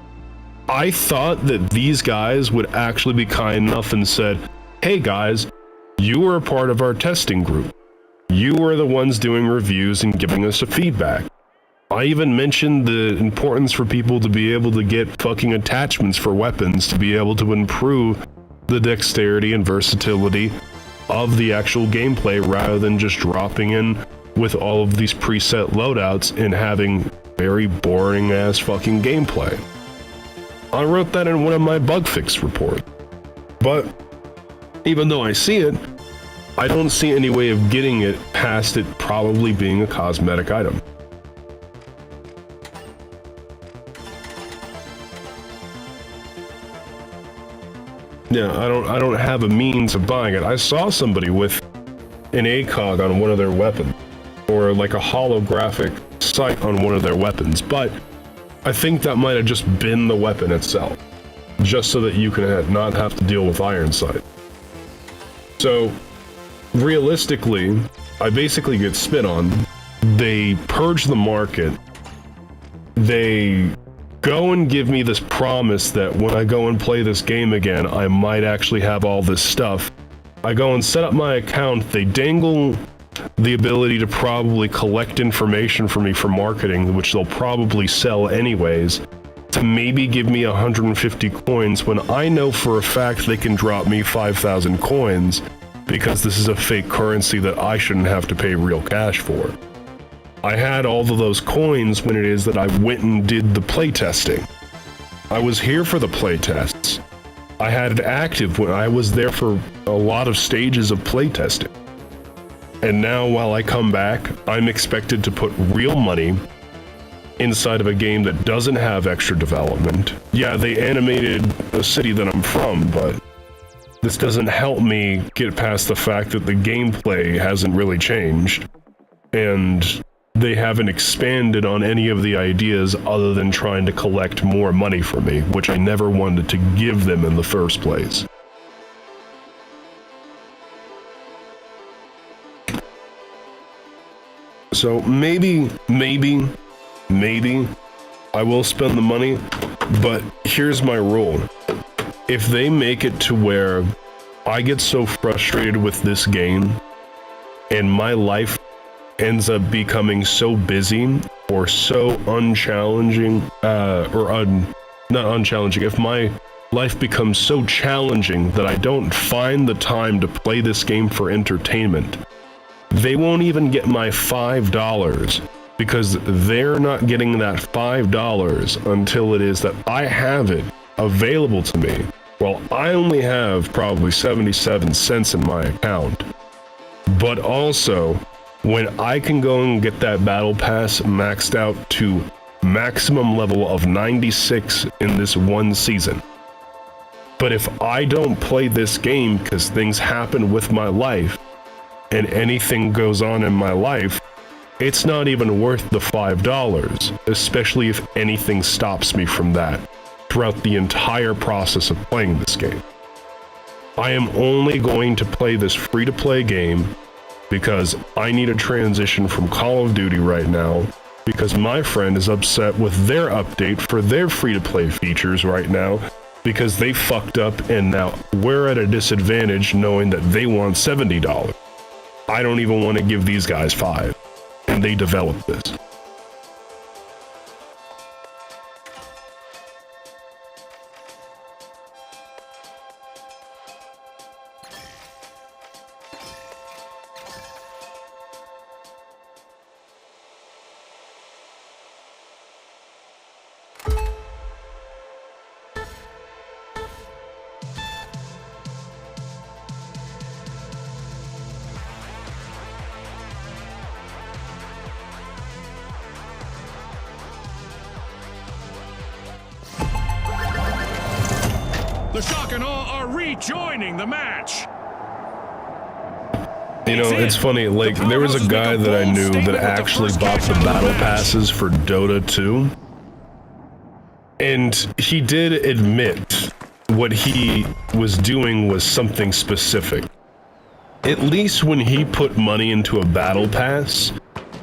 S1: I thought that these guys would actually be kind enough and said, hey guys, you were a part of our testing group. You were the ones doing reviews and giving us a feedback. I even mentioned the importance for people to be able to get fucking attachments for weapons to be able to improve the dexterity and versatility of the actual gameplay rather than just dropping in with all of these preset loadouts and having very boring ass fucking gameplay. I wrote that in one of my bug fix reports. But even though I see it, I don't see any way of getting it past it probably being a cosmetic item. Yeah, I don't have a means of buying it. I saw somebody with an ACOG on one of their weapons, or like a holographic sight on one of their weapons, but I think that might have just been the weapon itself, just so that you can not have to deal with iron sight. So realistically, I basically get spit on. They purge the market. They go and give me this promise that when I go and play this game again, I might actually have all this stuff. I go and set up my account. They dangle the ability to probably collect information for me for marketing, which they'll probably sell anyways, to maybe give me 150 coins when I know for a fact they can drop me 5,000 coins because this is a fake currency that I shouldn't have to pay real cash for. I had all of those coins when it is that I went and did the playtesting. I was here for the playtests. I had it active when I was there for a lot of stages of playtesting. And now while I come back, I'm expected to put real money inside of a game that doesn't have extra development. Yeah, they animated the city that I'm from, but this doesn't help me get past the fact that the gameplay hasn't really changed, and they haven't expanded on any of the ideas other than trying to collect more money from me, which I never wanted to give them in the first place. So maybe I will spend the money, but here's my rule. If they make it to where I get so frustrated with this game and my life ends up becoming so busy or so unchallenging, not unchallenging, if my life becomes so challenging that I don't find the time to play this game for entertainment, they won't even get my $5 because they're not getting that $5 until it is that I have it available to me. Well, I only have probably 77 cents in my account. But also, when I can go and get that battle pass maxed out to maximum level of 96 in this one season. But if I don't play this game because things happen with my life, and anything goes on in my life, it's not even worth the $5, especially if anything stops me from that throughout the entire process of playing this game. I am only going to play this free-to-play game because I need a transition from Call of Duty right now, because my friend is upset with their update for their free-to-play features right now because they fucked up and now we're at a disadvantage knowing that they want $70. I don't even want to give these guys $5, and they developed this.
S3: The Shock and Awe are rejoining the match.
S1: You know, it's funny, like, there was a guy that I knew that actually bought the battle passes for Dota 2. And he did admit what he was doing was something specific. At least when he put money into a battle pass,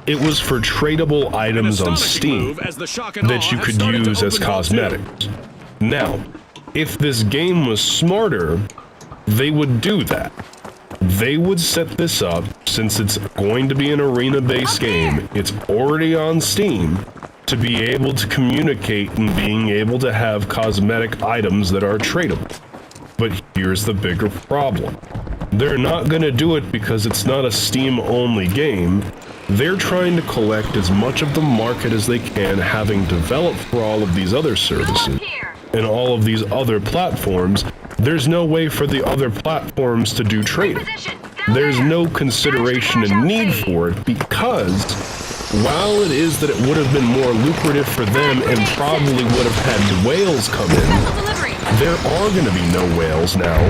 S1: it was for tradable items on Steam that you could use as cosmetics. Now, if this game was smarter, they would do that. They would set this up, since it's going to be an arena-based game, it's already on Steam, to be able to communicate and being able to have cosmetic items that are tradable. But here's the bigger problem. They're not going to do it because it's not a Steam-only game. They're trying to collect as much of the market as they can, having developed for all of these other services and all of these other platforms. There's no way for the other platforms to do trading. There's no consideration and need for it because while it is that it would have been more lucrative for them and probably would have had whales come in, there are going to be no whales now.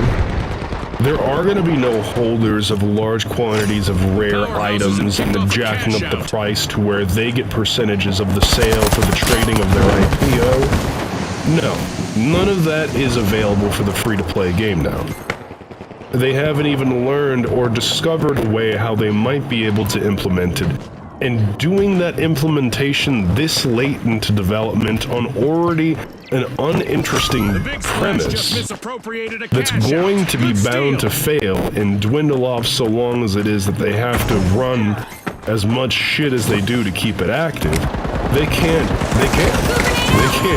S1: There are going to be no holders of large quantities of rare items and the jacking up the price to where they get percentages of the sale for the trading of their IPO. No, none of that is available for the free-to-play game now. They haven't even learned or discovered a way how they might be able to implement it, and doing that implementation this late into development on already an uninteresting premise that's going to be bound to fail and dwindle off so long as it is that they have to run as much shit as they do to keep it active. They can't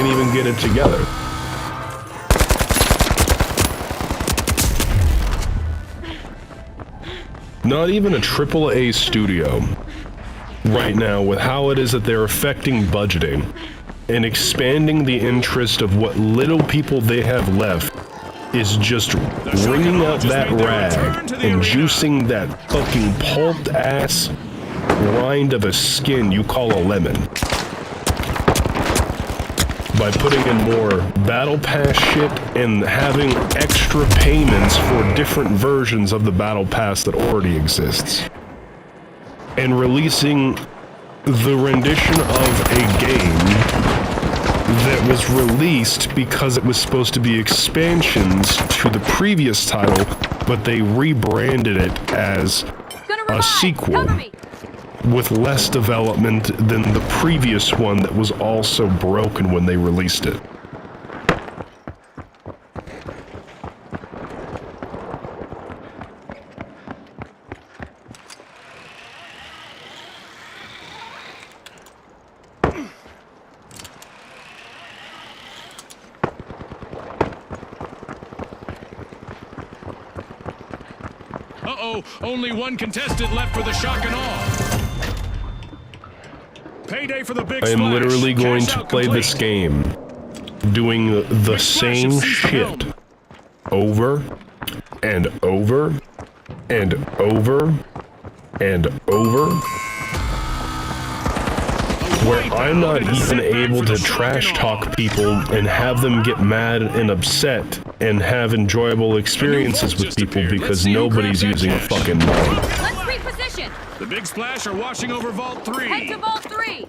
S1: even get it together. Not even a AAA studio right now, with how it is that they're affecting budgeting and expanding the interest of what little people they have left, is just wringing out that rag and juicing that fucking pulped ass rind of a skin you call a lemon by putting in more battle pass shit and having extra payments for different versions of the battle pass that already exists. And releasing the rendition of a game that was released because it was supposed to be expansions to the previous title, but they rebranded it as a sequel with less development than the previous one that was also broken when they released it.
S3: Uh-oh, only one contestant left for the shock and awe. Payday for the big
S1: I am
S3: splash.
S1: literally going
S3: Cash
S1: to
S3: out
S1: play
S3: complete.
S1: this game, doing the same shit over and over and over and over, where I'm not even able to trash talk people and have them get mad and upset and have enjoyable experiences with people because nobody's using a fucking mind.
S2: Let's reposition.
S3: The big splash are washing over Vault 3.
S2: Head to Vault 3.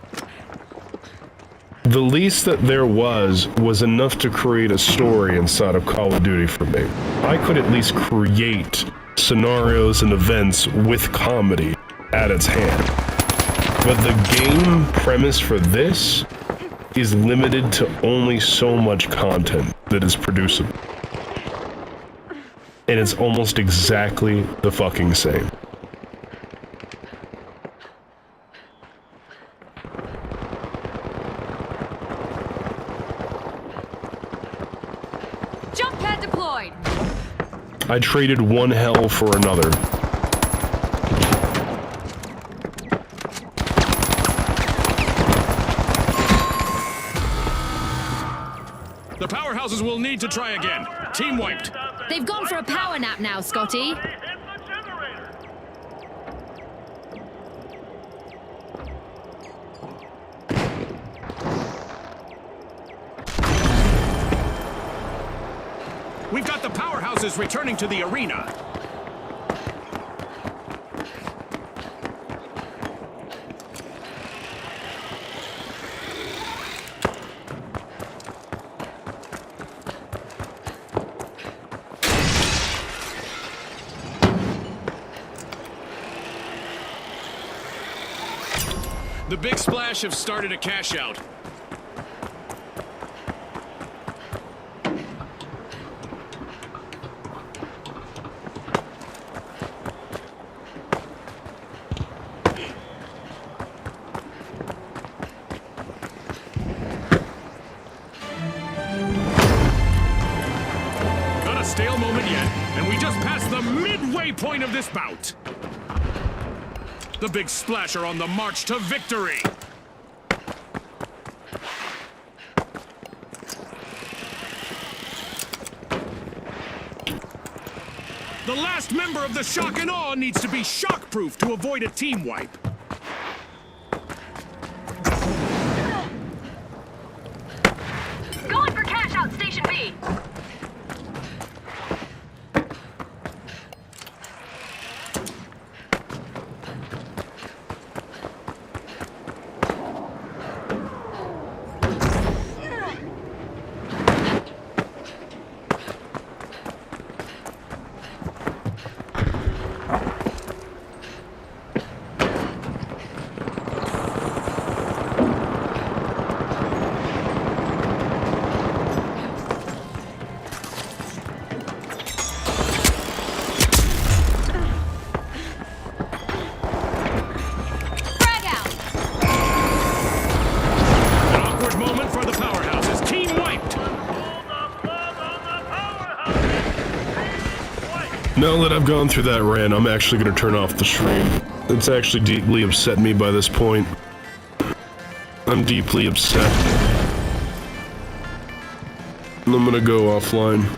S1: The least that there was enough to create a story inside of Call of Duty for me. I could at least create scenarios and events with comedy at its hand. But the game premise for this is limited to only so much content that is producible. And it's almost exactly the fucking same.
S2: Jump pad deployed.
S1: I traded one hell for another.
S3: The powerhouses will need to try again. Team wiped.
S2: They've gone for a power nap now, Scotty.
S4: Hit the generator.
S3: We've got the powerhouses returning to the arena. The big splash have started a cash out. Not a stale moment yet, and we just passed the midway point of this bout. The big splash are on the march to victory. The last member of the shock and awe needs to be shock-proof to avoid a team wipe.
S2: Going for cash out, Station B.
S1: Now that I've gone through that rant, I'm actually going to turn off the stream. It's actually deeply upset me by this point. I'm deeply upset. And I'm going to go offline.